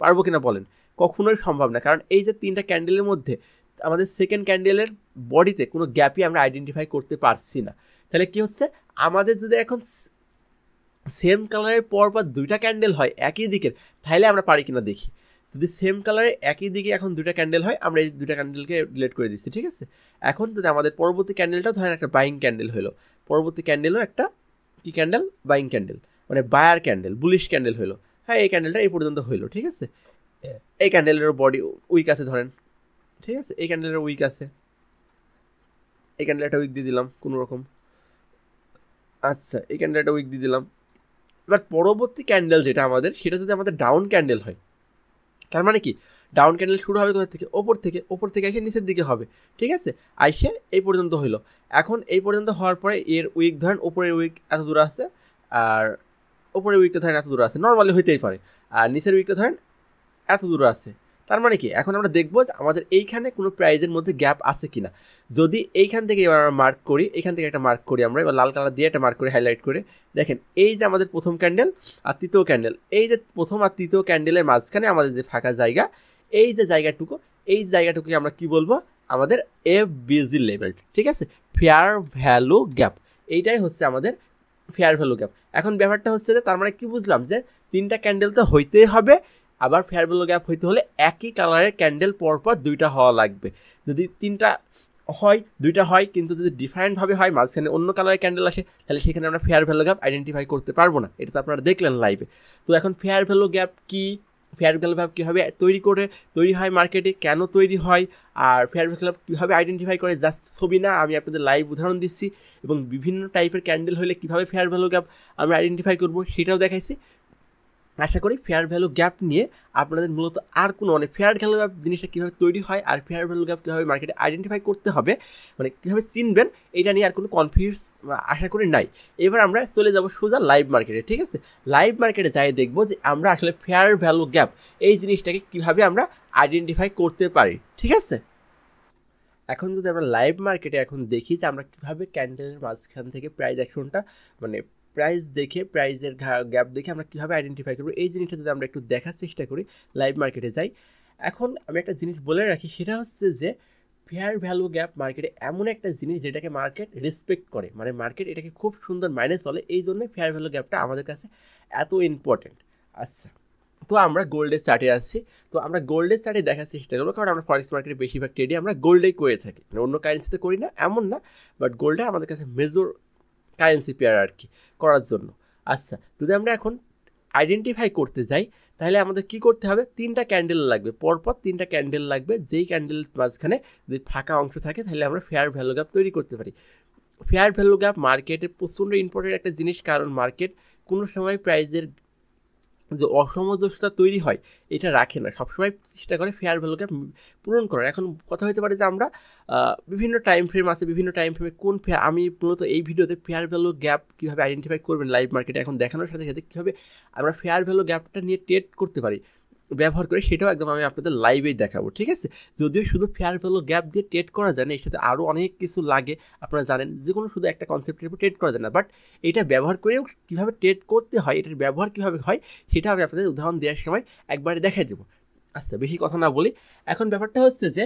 পারবো কিনা বলেন? কখনোই সম্ভব না, কারণ এই যে 3টা ক্যান্ডেলের মধ্যে আমাদের সেকেন্ড ক্যান্ডেলের বডিতে কোনো গ্যাপই আমরা আইডেন্টিফাই করতে পারছি না। তাহলে কি হচ্ছে, আমাদের যদি এখন সেম কালারের পরপর 2টা ক্যান্ডেল হয় একই দিকের, তাহলে আমরা পারি কিনা দেখি। যদি সেম কালারে একই দিকে এখন 2টা ক্যান্ডেল হয়, আমরা এই 2টা ক্যান্ডেলকে ডিলিট করে দিচ্ছি, ঠিক আছে। এখন যদি আমাদের পরবর্তী ক্যান্ডেলটা ধরেন একটা বাইং ক্যান্ডেল হলো, পরবর্তী ক্যান্ডেলও একটা কি ক্যান্ডেল, বাইং ক্যান্ডেল, মানে বায়ার ক্যান্ডেল, বুলিশ ক্যান্ডেল হলো। হ্যাঁ, এই ক্যান্ডেলটা এই পর্যন্ত হইলো, ঠিক আছে। এই ক্যান্ডেলের বডি উইক আছে ধরেন, ঠিক আছে, এই ক্যান্ডেলের উইক আছে, এই ক্যান্ডেলটা উইক দিয়ে দিলাম কোনো রকম। আচ্ছা, এই ক্যান্ডেলটা উইক দিয়ে দিলাম। এবার পরবর্তী ক্যান্ডেল যেটা আমাদের, সেটা যদি আমাদের ডাউন ক্যান্ডেল হয়, তার মানে কি ডাউন ক্যান্ডেল শুরু হবে কোথা থেকে, ওপর থেকে এসে নিচের দিকে হবে। ঠিক আছে, আইসে এই পর্যন্ত হইলো। এখন এই পর্যন্ত হওয়ার পরে এর উইক ধরেন ওপরের উইক এত দূর আছে, আর ওপরের উইকটা ধরেন এত দূর আছে, নর্মালি হইতেই পারে, আর নিচের উইকটা ধরেন এত দূর আছে। তার মানে কি এখন আমরা দেখবো যে আমাদের এইখানে কোনো প্রাইজের মধ্যে গ্যাপ আছে কিনা। যদি এইখান থেকে এবার আমরা মার্ক করি, এখান থেকে একটা মার্ক করি আমরা, এবার লাল কালার দিয়ে একটা মার্ক করে হাইলাইট করে দেখেন, এই যে আমাদের প্রথম ক্যান্ডেল আর তৃতীয় ক্যান্ডেল, এই যে প্রথম আর তৃতীয় ক্যান্ডেলের মাঝখানে আমাদের যে ফাঁকা জায়গা, এই যে জায়গাটুকু, এই জায়গাটুকুকে আমরা কি বলবো, আমাদের FVG লেভেল। ঠিক আছে, ফেয়ার ভ্যালু গ্যাপ, এইটাই হচ্ছে আমাদের ফেয়ার ভ্যালু গ্যাপ। এখন ব্যাপারটা হচ্ছে যে তার মানে কি বুঝলাম, যে তিনটা ক্যান্ডেল তো হইতেই হবে, আবার ফেয়ার ভ্যালু গ্যাপ হইতে হলে একই কালারের ক্যান্ডেল পরপর দুইটা হওয়া লাগবে। যদি তিনটা হয়, দুইটা হয়, কিন্তু যদি ডিফারেন্টভাবে হয়, মাঝখানে অন্য কালারের ক্যান্ডেল আসে, তাহলে সেখানে আমরা ফেয়ার ভ্যালু গ্যাপ আইডেন্টিফাই করতে পারবো না। এটা তো আপনারা দেখলেন লাইভে। তো এখন ফেয়ার ভ্যালু গ্যাপ কি, ফেয়ার ভ্যালু গ্যাপ কীভাবে তৈরি হয় মার্কেটে, কেন তৈরি হয়, আর ফেয়ার ভ্যালু গ্যাপ কীভাবে আইডেন্টিফাই করে, জাস্ট ছবি না, আমি আপনাদের লাইভ উদাহরণ দিচ্ছি, এবং বিভিন্ন টাইপের ক্যান্ডেল হলে কীভাবে ফেয়ার ভ্যালু গ্যাপ আমরা আইডেন্টিফাই করবো সেটাও দেখাইছি। আশা করি ফেয়ার ভ্যালু গ্যাপ নিয়ে আপনাদের মূলত আর কোনো মানে ফেয়ার ভ্যালু গ্যাপ জিনিসটা কীভাবে তৈরি হয় আর ফেয়ার ভ্যালু গ্যাপ কীভাবে মার্কেটে আইডেন্টিফাই করতে হবে, মানে কীভাবে চিনবেন, এটা নিয়ে আর কোনো কনফিউজ আশা করি নাই। এবার আমরা চলে যাব সোজা লাইভ মার্কেটে। ঠিক আছে, লাইভ মার্কেটে যাই দেখবো যে আমরা আসলে ফেয়ার ভ্যালু গ্যাপ এই জিনিসটাকে কীভাবে আমরা আইডেন্টিফাই করতে পারি। ঠিক আছে, এখন যদি আমরা লাইভ মার্কেটে এখন দেখি যে আমরা কীভাবে ক্যান্ডেলের মাঝখান থেকে প্রাইস অ্যাকশনটা, মানে প্রাইস দেখে, প্রাইসের গ্যাপ দেখে আমরা কীভাবে আইডেন্টিফাই করবো, এই জিনিসটা যদি আমরা একটু দেখার চেষ্টা করি, লাইভ মার্কেটে যাই। এখন আমি একটা জিনিস বলে রাখি, সেটা হচ্ছে যে ফেয়ার ভ্যালু গ্যাপ মার্কেটে এমন একটা জিনিস যেটাকে মার্কেট রেসপেক্ট করে, মানে মার্কেট এটাকে খুব সুন্দর মাইনে চলে, এই জন্য ফেয়ার ভ্যালু গ্যাপটা আমাদের কাছে এত ইম্পর্টেন্ট। আচ্ছা, তো আমরা গোল্ডের চার্টে আসছি। তো আমরা গোল্ডের চার্টে দেখার চেষ্টা করবো, কারণ আমরা ফরেক্স মার্কেটে বেশিরভাগ ট্রেডই আমরা গোল্ডেই করে থাকি, মানে অন্য কারেন্সিতে করি না এমন না, বাট গোল্ডটা আমাদের কাছে মেজর কারেন্সি পেয়ার আর কি করার জন্য। আচ্ছা, যদি আমরা এখন আইডেন্টিফাই করতে যাই, তাহলে আমাদের কি করতে হবে, তিনটা ক্যান্ডেল লাগবে, পরপর তিনটা ক্যান্ডেল লাগবে, যেই ক্যান্ডেলের মাঝখানে যদি ফাঁকা অংশ থাকে, তাহলে আমরা ফেয়ার ভ্যালু গ্যাপ তৈরি করতে পারি। ফেয়ার ভ্যালু গ্যাপ মার্কেটে প্রচণ্ড ইম্পর্টেন্ট একটা জিনিস, কারণ মার্কেট কোনো সময় প্রাইজের যে অসামঞ্জস্যতা তৈরি হয় এটা রাখে না, সবসময় চেষ্টা করে ফেয়ার ভ্যালু গ্যাপ পূরণ করার। এখন কথা হতে পারে যে আমরা বিভিন্ন টাইম ফ্রেম আছে, বিভিন্ন টাইম ফ্রেমে কোন ফেয়ার, আমি মূলত এই ভিডিওতে ফেয়ার ভ্যালু গ্যাপ কীভাবে আইডেন্টিফাই করবেন লাইভ মার্কেটে এখন দেখানোর সাথে সাথে কীভাবে আমরা ফেয়ার ভ্যালু গ্যাপটা নিয়ে ট্রেড করতে পারি ব্যবহার করে, সেটাও একদম আমি আপনাদের লাইভেই দেখাবো। ঠিক আছে, যদিও শুধু ফেয়ার ভ্যালু গ্যাপ দিয়ে ট্রেড করা যায় না, এর সাথে আরও অনেক কিছু লাগে, আপনারা জানেন, যে কোনো শুধু একটা কনসেপ্টের উপর ট্রেড করা যায় না, বাট এটা ব্যবহার করেও কীভাবে ট্রেড করতে হয়, এটার ব্যবহার কীভাবে হয়, সেটা আমি আপনাদের উদাহরণ দেওয়ার সময় একবারে দেখাই দেবো। আচ্ছা, বেশি কথা না বলি, এখন ব্যাপারটা হচ্ছে যে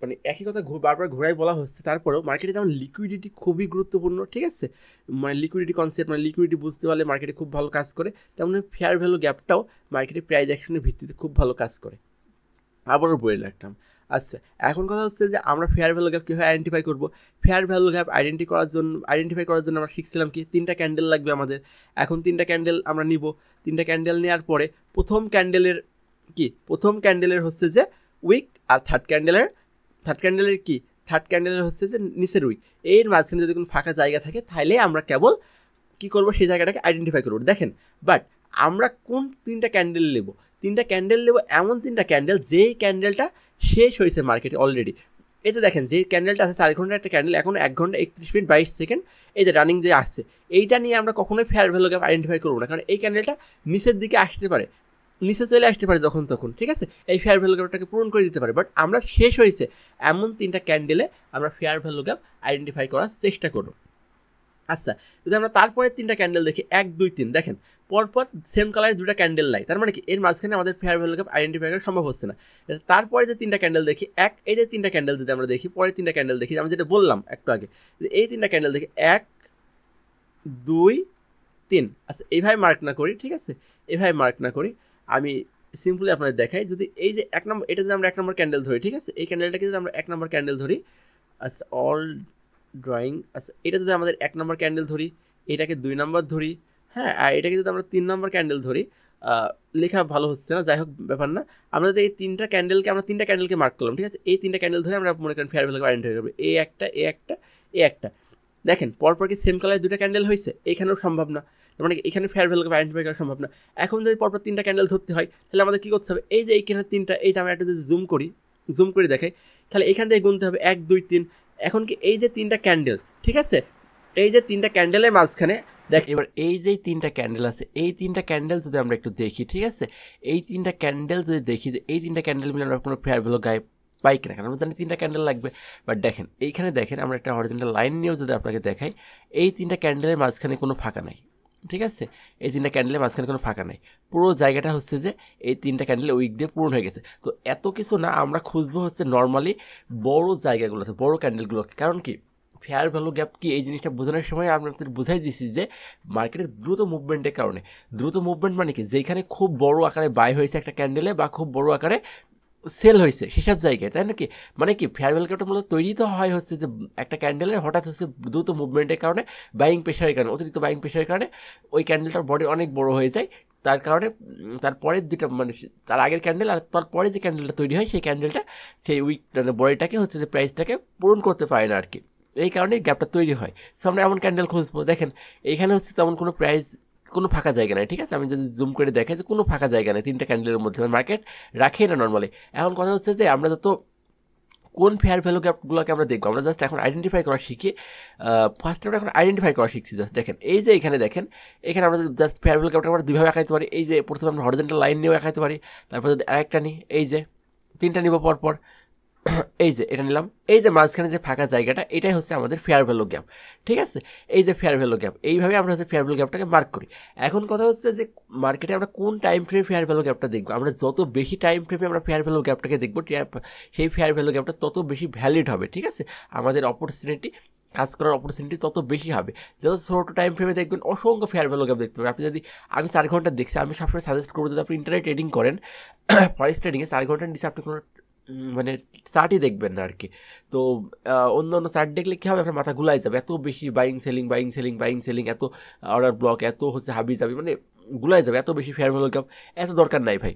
মানে একই কথা বারবার ঘোরাই বলা হচ্ছে, তারপরেও মার্কেটে যেমন লিকুইডিটি খুবই গুরুত্বপূর্ণ। ঠিক আছে, মানে লিকুইডিটি কনসেপ্ট, মানে লিকুইডিটি বুঝতে পারলে মার্কেটে খুব ভালো কাজ করে, তেমন ফেয়ার ভ্যালু গ্যাপটাও মার্কেটে প্রাইস অ্যাকশনের ভিত্তিতে খুব ভালো কাজ করে। আবারও বলে রাখলাম। আচ্ছা, এখন কথা হচ্ছে যে আমরা ফেয়ার ভ্যালু গ্যাপ কীভাবে আইডেন্টিফাই করবো। ফেয়ার ভ্যালু গ্যাপ আইডেন্টিফাই করার জন্য আমরা শিখছিলাম কি, তিনটা ক্যান্ডেল লাগবে আমাদের। এখন তিনটা ক্যান্ডেল আমরা নিব, তিনটা ক্যান্ডেল নেওয়ার পরে প্রথম ক্যান্ডেলের হচ্ছে যে উইক, আর থার্ড ক্যান্ডেলের হচ্ছে যে নিচের উইক, এর মাঝখানে যদি কোনো ফাঁকা জায়গা থাকে, তাহলে আমরা কেবল কী করবো, সেই জায়গাটাকে আইডেন্টিফাই করবো। দেখেন, বাট আমরা কোন তিনটা ক্যান্ডেল নেব, এমন তিনটা ক্যান্ডেল যেই ক্যান্ডেলটা শেষ হয়েছে মার্কেটে অলরেডি। এতে দেখেন যে ক্যান্ডেলটা আছে 4 ঘন্টার একটা ক্যান্ডেল, এখন 1 ঘন্টা 31 মিনিট 22 সেকেন্ড এই যে রানিং যে আসছে, এইটা নিয়ে আমরা কখনোই ফেয়ার ভ্যালু গ্যাপ আইডেন্টিফাই করবো না, কারণ এই ক্যান্ডেলটা নিচের দিকে আসতে পারে, নিচে চলে আসতে পারে যখন তখন। ঠিক আছে, এই ফেয়ার ভ্যালু গ্যাপটাকে পূরণ করে দিতে পারে, বাট আমরা শেষ হয়েছে এমন তিনটা ক্যান্ডেলে আমরা ফেয়ার ভ্যালু গ্যাপ আইডেন্টিফাই করার চেষ্টা করব। আচ্ছা, যদি আমরা তারপরে তিনটা ক্যান্ডেল দেখি, 1 2 3, দেখেন পরপর সেম কালারের দুটো ক্যান্ডেল নাই, তার মানে কি এর মাঝখানে আমাদের ফেয়ার ভ্যালু গ্যাপ আইডেন্টিফাই করা সম্ভব হচ্ছে না। তারপরে যে তিনটা ক্যান্ডেল দেখি, এই যে তিনটা ক্যান্ডেল যদি আমরা দেখি, পরে তিনটা ক্যান্ডেল দেখি, আমি যেটা বললাম একটু আগে, এই তিনটা ক্যান্ডেল দেখি 1 2 3। আচ্ছা, এইভাবে মার্ক না করি, ঠিক আছে, এইভাবে মার্ক না করি, আমি সিম্পলি আপনাদের দেখাই। যদি এই যে 1 নম্বর, এটা যদি আমরা 1 নম্বর ক্যান্ডেল ধরি, ঠিক আছে, এই ক্যান্ডেলটাকে যদি আমরা 1 নম্বর ক্যান্ডেল ধরি, আচ্ছা অল ড্রয়িং, আচ্ছা এটা যদি আমাদের 1 নম্বর ক্যান্ডেল ধরি, এটাকে 2 নম্বর ধরি, হ্যাঁ, আর এটাকে যদি আমরা 3 নম্বর ক্যান্ডেল ধরি, লেখা ভালো হচ্ছে না, যাই হোক ব্যাপার না। আমরা এই তিনটা ক্যান্ডেলকে মার্ক করলাম, ঠিক আছে। এই তিনটা ক্যান্ডেল ধরে আমরা মনে করেন ফেয়ার ভ্যালু আইডেন্টিফাই করবো, এ একটা। দেখেন পরপর কি সেম কালার দুটো ক্যান্ডেল হয়েছে, এখানেও সম্ভব না, মানে এখানে ফেয়ার ভ্যালুকে আইডেন্টিফাই করা সম্ভব না। এখন যদি পরপর তিনটা ক্যান্ডেল ধরতে হয় তাহলে আমাদের কী করতে হবে, এই যে এইখানে তিনটা, এই যে আমরা একটা যদি জুম করে দেখাই, তাহলে এখান থেকে গুনতে হবে 1 2 3। এখন কি এই যে তিনটা ক্যান্ডেল, ঠিক আছে, এই যে তিনটা ক্যান্ডেলের মাঝখানে দেখ, এবার এই যে তিনটা ক্যান্ডেল আছে, এই তিনটা ক্যান্ডেল যদি আমরা একটু দেখি, ঠিক আছে, এই তিনটা ক্যান্ডেল যদি দেখি যে এই তিনটা ক্যান্ডেল মিলে আমরা কোনো ফেয়ার ভ্যালু গায়ে পাই কিনা, কারণ আমরা জানি তিনটা ক্যান্ডেল লাগবে। বাট দেখেন এইখানে দেখেন, আমরা একটা হরিজন্টাল লাইন নিয়েও যদি আপনাকে দেখাই, এই তিনটা ক্যান্ডেলের মাঝখানে কোনো ফাঁকা নাই, ঠিক আছে, এই তিনটা ক্যান্ডেলের মাঝখানে কোনো ফাঁকা নাই, পুরো জায়গাটা হচ্ছে যে এই তিনটা ক্যান্ডেল উইক দিয়ে পূরণ হয়ে গেছে। তো এত কিছু না, আমরা খুঁজবো হচ্ছে নর্মালি বড় জায়গাগুলোতে, বড় ক্যান্ডেলগুলোকে। কারণ কি ফেয়ার ভ্যালু গ্যাপ কি, এই জিনিসটা বোঝানোর সময় আমরা বুঝাই দিচ্ছি যে মার্কেটের দ্রুত মুভমেন্টের কারণে, দ্রুত মুভমেন্ট মানে কি, যেখানে খুব বড় আকারে বাই হয়েছে একটা ক্যান্ডেলে বা খুব বড় আকারে সেল হয়েছে সেসব জায়গায়, তাই নাকি, মানে কি ফেয়ার ভ্যালু গ্যাপটা মূলত তৈরি তো হয় হচ্ছে যে একটা ক্যান্ডেলের হঠাৎ হচ্ছে দ্রুত মুভমেন্টের কারণে, বাইং প্রেশারের কারণে, অতিরিক্ত বাইং প্রেশারের কারণে ওই ক্যান্ডেলটার বডি অনেক বড় হয়ে যায়। তার কারণে তারপরের দুটা মানে তার আগের ক্যান্ডেল আর তারপরে যে ক্যান্ডেলটা তৈরি হয় সেই ক্যান্ডেলটা সেই উইক বডিটাকে হচ্ছে যে প্রাইসটাকে পূরণ করতে পারে না আর কি, এই কারণে গ্যাপটা তৈরি হয়। সো আমরা এমন ক্যান্ডেল খুঁজবো। দেখেন এইখানে হচ্ছে তেমন কোনো প্রাইস, কোনো ফাঁকা জায়গা নেই, ঠিক আছে, আমি যদি জুম করে দেখাই যে কোনো ফাঁকা জায়গা নেই তিনটা ক্যান্ডেলের মধ্যে, মার্কেট রাখেই না নর্মালি। এখন কথা হচ্ছে যে আমরা যত কোন ফেয়ার ভ্যালু গ্যাপগুলোকে আমরা দেখবো, আমরা জাস্ট এখন আইডেন্টিফাই করা শিখি। ফার্স্ট আমরা এখন আইডেন্টিফাই করা শিখছি। জাস্ট দেখেন এই যে এখানে দেখেন, এখানে আমরা জাস্ট ফেয়ার ভ্যালু গ্যাপটা আমরা দুইভাবে আঁকাইতে পারি। এই যে প্রথমে আমরা হরিজন্টাল লাইন নিয়েও আঁকাইতে পারি, তারপর যদি আরেকটা নিই, এই যে তিনটা নিব পরপর, এই যে এটা নিলাম, এই যে মাঝখানে যে ফাঁকা জায়গাটা, এটাই হচ্ছে আমাদের ফেয়ার ভ্যালু গ্যাপ, ঠিক আছে। এই যে ফেয়ার ভ্যালু গ্যাপ, এইভাবে আমরা হচ্ছে ফেয়ার ভ্যালু গ্যাপটাকে মার্ক করি। এখন কথা হচ্ছে যে মার্কেটে আমরা কোন টাইম ফ্রেমে ফেয়ার ভ্যালু গ্যাপটা দেখবো, আমরা যত বেশি টাইম ফ্রেমে আমরা ফেয়ার ভ্যালু গ্যাপটাকে দেখবো, সেই ফেয়ার ভ্যালু গ্যাপটা তত বেশি ভ্যালিড হবে, ঠিক আছে, আমাদের অপরচুনিটি, কাজ করার অপরচুনিটি তত বেশি হবে। যত ছোট টাইম ফ্রেমে দেখবেন অসংখ্য ফেয়ার ভ্যালু গ্যাপ দেখতে পাবেন। আপনি যদি, আমি 4 ঘন্টা দেখছি, আমি সবসময় সাজেস্ট করবো যদি আপনি ইন্টারনেট ট্রেডিং করেন, ফরেক্স ট্রেডিংয়ে 4 ঘন্টার নিচে আপনি কোনো মানে চার্টই দেখবেন না আর কি। তো অন্য অন্য চার্ট দেখলে কী হবে, আপনার মাথা গুলাই যাবে, এত বেশি বাইং সেলিং, এত অর্ডার ব্লক, এত হচ্ছে হাবি যাবি, মানে গুলাই যাবে, এত বেশি ফেয়ার ভ্যালু গ্যাপ, এত দরকার নাই ভাই।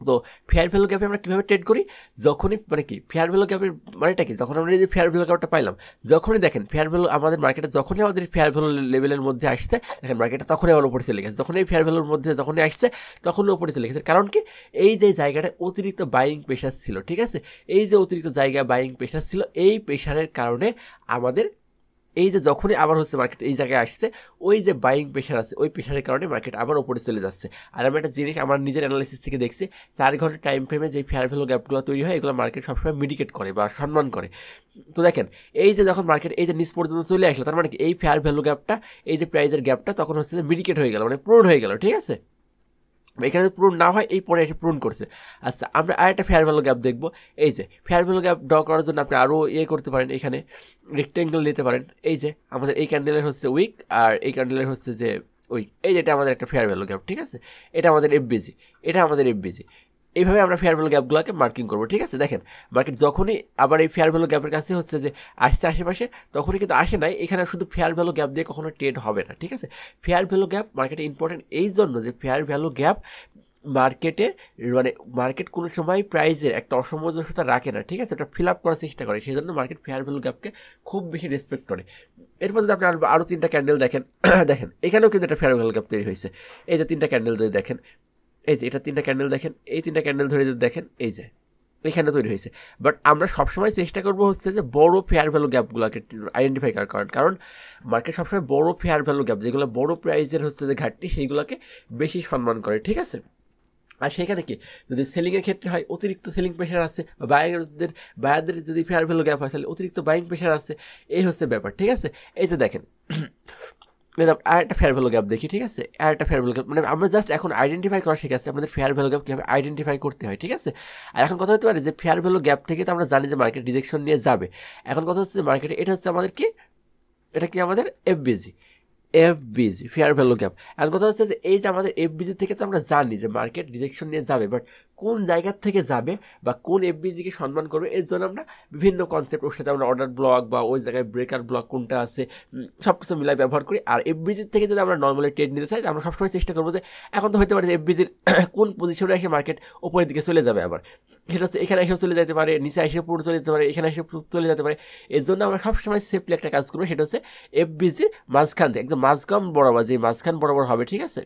তো ফেয়ার ভ্যালু গ্যাপে আমরা কীভাবে ট্রেড করি, যখনই মানে কি ফেয়ার ভ্যালু গ্যাপের মানেটা কি, যখন আমরা এই যে ফেয়ার ভ্যালু গ্যাপটা পাইলাম, যখনই দেখেন ফেয়ার ভ্যালু আমাদের মার্কেটে, যখনই আমাদের ফেয়ার ভ্যালু লেভেলের মধ্যে আসছে, দেখেন মার্কেটে তখনই আমার উপরে চলে গেছে, যখন এই ফেয়ার ভ্যালুর মধ্যে যখনই আসছে তখনই উপরে চলে গেছে। কারণ কি, এই যে জায়গাটায় অতিরিক্ত বাইং প্রেশার ছিল, ঠিক আছে, এই যে অতিরিক্ত জায়গায় বাইং প্রেশার ছিল, এই প্রেশারের কারণে আমাদের এই যে যখনই আবার হচ্ছে মার্কেট এই জায়গায় আসছে, ওই যে বাইং প্রেশার আছে, ওই প্রেশারের কারণে মার্কেট আবার উপরে চলে যাচ্ছে। আর আমি একটা জিনিস আমার নিজের অ্যানালাইসিস থেকে দেখছি, 4 ঘন্টা টাইম ফ্রেমে যে ফেয়ার ভ্যালু গ্যাপগুলো তৈরি হয়, এগুলো মার্কেট সবসময় মিডিকেট করে বা সম্মান করে। তো দেখেন এই যে যখন মার্কেট এই যে নিচ পর্যন্ত চলে আসলো, তার মানে কি এই ফেয়ার ভ্যালু গ্যাপটা, এই যে প্রাইজের গ্যাপটা তখন হচ্ছে যে মিডিকেট হয়ে গেল, মানে পূরণ হয়ে গেল, ঠিক আছে। এখানে পূরণ না হয়, এই পরে এসে পূরণ করছে। আচ্ছা, আমরা আরেকটা ফেয়ার ভ্যালু গ্যাপ দেখবো। এই যে ফেয়ার ভ্যালু গ্যাপ ড্র করার জন্য আপনি আরও করতে পারেন, এখানে রেক্টেঙ্গেল নিতে পারেন। এই যে আমাদের এই ক্যান্ডেলের হচ্ছে উইক, আর এই ক্যান্ডেলের হচ্ছে যে উইক, এই যেটা আমাদের একটা ফেয়ার ভ্যালু গ্যাপ, ঠিক আছে, এটা আমাদের এফবিজি, এটা আমাদের এফবিজি। এইভাবে আমরা ফেয়ার ভ্যালু গ্যাপগুলোকে মার্কিং করবো, ঠিক আছে। দেখেন মার্কেট যখনই আবার এই ফেয়ার ভ্যালু গ্যাপের কাছে হচ্ছে যে আসছে আশেপাশে, তখনই কিন্তু আসে নাই, এখানে শুধু ফেয়ার ভ্যালু গ্যাপ দিয়ে কখনো ট্রেড হবে না, ঠিক আছে। ফেয়ার ভ্যালু গ্যাপ মার্কেটে ইম্পর্টেন্ট এই জন্য যে ফেয়ার ভ্যালু গ্যাপ মার্কেটে, মানে মার্কেট কোনো সময় প্রাইজের একটা অসামঞ্জস্যতা রাখে না, ঠিক আছে, ওটা ফিল আপ করার চেষ্টা করে, সেই জন্য মার্কেট ফেয়ার ভ্যালু গ্যাপকে খুব বেশি রেসপেক্ট করে। এরপর যদি আপনি আরও 3টা ক্যান্ডেল দেখেন, দেখেন এখানেও কিন্তু একটা ফেয়ার ভ্যালু গ্যাপ তৈরি হয়েছে। এই যে 3টা ক্যান্ডেল যদি দেখেন, এই যে এটা 3টা ক্যান্ডেল দেখেন, এই 3টা ক্যান্ডেল ধরে যদি দেখেন, এই যে এখানে তৈরি হয়েছে। বাট আমরা সবসময় চেষ্টা করবো হচ্ছে যে বড় ফেয়ার ভ্যালু গ্যাপগুলোকে আইডেন্টিফাই করার, কারণ মার্কেট সবসময় বড় ফেয়ার ভ্যালু গ্যাপ, যেগুলো বড় প্রাইজের হচ্ছে যে ঘাটতি, সেইগুলোকে বেশি সম্মান করে, ঠিক আছে। আর সেখানে কি যদি সেলিংয়ের ক্ষেত্রে হয়, অতিরিক্ত সেলিং প্রেশার আছে, বা বায়ারদের যদি ফেয়ার ভ্যালু গ্যাপ হয় তাহলে অতিরিক্ত বাইং প্রেশার আছে, এই হচ্ছে ব্যাপার, ঠিক আছে। এই যে দেখেন আরেকটা ফেয়ার ভ্যালু গ্যাপ দেখি, ঠিক আছে, আরেকটা ফেয়ার ভ্যালু গ্যাপ, মানে আমরা জাস্ট এখন আইডেন্টিফাই করা শিখেছি আমাদের ফেয়ার ভ্যালু গ্যাপ কীভাবে আইডেন্টিফাই করতে হয়, ঠিক আছে। আর এখন কথা হতে পারে যে ফেয়ার ভ্যালু গ্যাপ থেকে তো আমরা জানি যে মার্কেট ডিরেকশন নিয়ে যাবে। এখন কথা হচ্ছে যে মার্কেটে এটা হচ্ছে আমাদের কি, এটা কি আমাদের এফবিজি ফেয়ার ভ্যালু গ্যাপ। এখন কথা হচ্ছে যে এই যে আমাদের এফবিজি থেকে তো আমরা জানি যে মার্কেট ডিরেকশন নিয়ে যাবে, বাট কোন জায়গার থেকে যাবে বা কোন এফবিজিকে সম্মান করবে, এর জন্য আমরা বিভিন্ন কনসেপ্ট ওর সাথে আমরা অর্ডার ব্লক বা ওই জায়গায় ব্রেকার ব্লক কোনটা আছে সব কিছু মিলাই ব্যবহার করি। আর এফবিজির থেকে যদি আমরা নর্মালি ট্রেড নিতে চাই, আমরা সবসময় চেষ্টা করবো যে এখন তো হতে পারে যে এফবিজির কোন পজিশনে এসে মার্কেট উপরের দিকে চলে যাবে, আবার সেটা হচ্ছে এখানে এসেও চলে যেতে পারে, নিচে এসে পুরো চলে যেতে পারে, এখানে এসে চলে যেতে পারে। এর জন্য আমরা সবসময় সেফলি একটা কাজ করবো, সেটা হচ্ছে এফবিজির মাঝখান থেকে একদম মাঝখান বরাবর, যে মাঝখান বরাবর হবে, ঠিক আছে,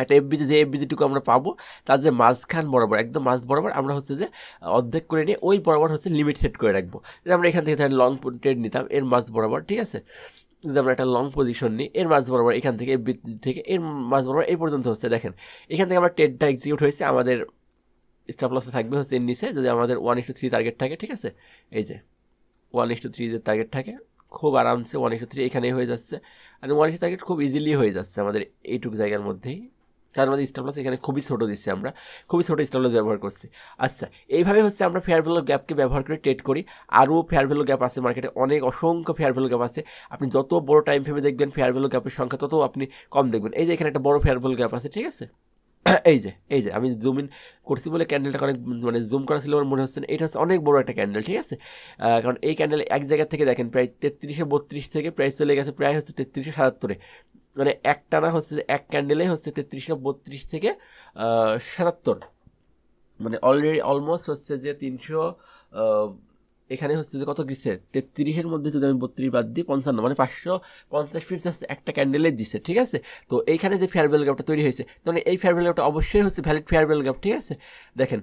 একটা এফবিজি যে এফবিজিটুকু আমরা পাবো তার যে মাঝখান বরাবর একদম মাঝ বরাবর আমরা হচ্ছে যে অর্ধেক করে নিয়ে ওই বরাবর হচ্ছে লিমিট সেট করে রাখবো। যদি আমরা এখান থেকে লং ট্রেড নিতাম এর মাঝ বরাবর, ঠিক আছে, যদি আমরা একটা লং পজিশন নিই এর মাঝ বরাবর, এখান থেকে এফবিজি থেকে এর মাঝ বরাবর এই পর্যন্ত হচ্ছে, দেখেন এখান থেকে আমার ট্রেডটা এক্সিকিউট হয়েছে, আমাদের স্টপ লসে থাকবে হচ্ছে এর নিচে, যদি আমাদের 1:3 টার্গেট থাকে, ঠিক আছে, এই যে 1:3 যে টার্গেট থাকে খুব আরামসে 1:3 এখানেই হয়ে যাচ্ছে, আর 1:3 টার্গেট খুব ইজিলি হয়ে যাচ্ছে আমাদের এইটুকু জায়গার মধ্যেই, তার মধ্যে স্টপ লস এখানে খুবই ছোটো দিচ্ছি, আমরা খুবই ছোটো স্টপ লস ব্যবহার করছি। আচ্ছা, এইভাবে হচ্ছে আমরা ফেয়ার ভ্যালু গ্যাপকে ব্যবহার করে ট্রেড করি। আরও ফেয়ার ভ্যালু গ্যাপ আছে মার্কেটে, অনেক অসংখ্য ফেয়ার ভ্যালু গ্যাপ আছে। আপনি যত বড় টাইম ফ্রেমে দেখবেন ফেয়ার ভ্যালু গ্যাপের সংখ্যা তত আপনি কম দেখবেন। এই যে এখানে একটা বড় ফেয়ার ভ্যালু গ্যাপ আছে, ঠিক আছে, এই যে আমি জুম ইন করছি বলে ক্যান্ডেলটা অনেক মানে জুম করা ছিল আমার মনে হচ্ছে না, এটা হচ্ছে অনেক বড় একটা ক্যান্ডেল, ঠিক আছে, কারণ এই ক্যান্ডেল এক জায়গা থেকে দেখেন প্রায় 3332 থেকে প্রাইস চলে গেছে প্রায় হচ্ছে 3377, মানে এক টানা হচ্ছে এক ক্যান্ডেলে হচ্ছে 3332 থেকে 77, মানে অলরেডি অলমোস্ট হচ্ছে যে 300, এখানে হচ্ছে যে কত দিচ্ছে 33-এর মধ্যে যদি আমি 32 বাদ দিই 55, মানে 550 ফিট একটা ক্যান্ডেলে দিচ্ছে, ঠিক আছে। তো এইখানে যে ফেয়ার ভ্যালু গ্যাপটা তৈরি হয়েছে, তাহলে এই ফেয়ার ভ্যালু গ্যাপটা অবশ্যই হচ্ছে ভ্যালিড ফেয়ার ভ্যালু গ্যাপ, ঠিক আছে। দেখেন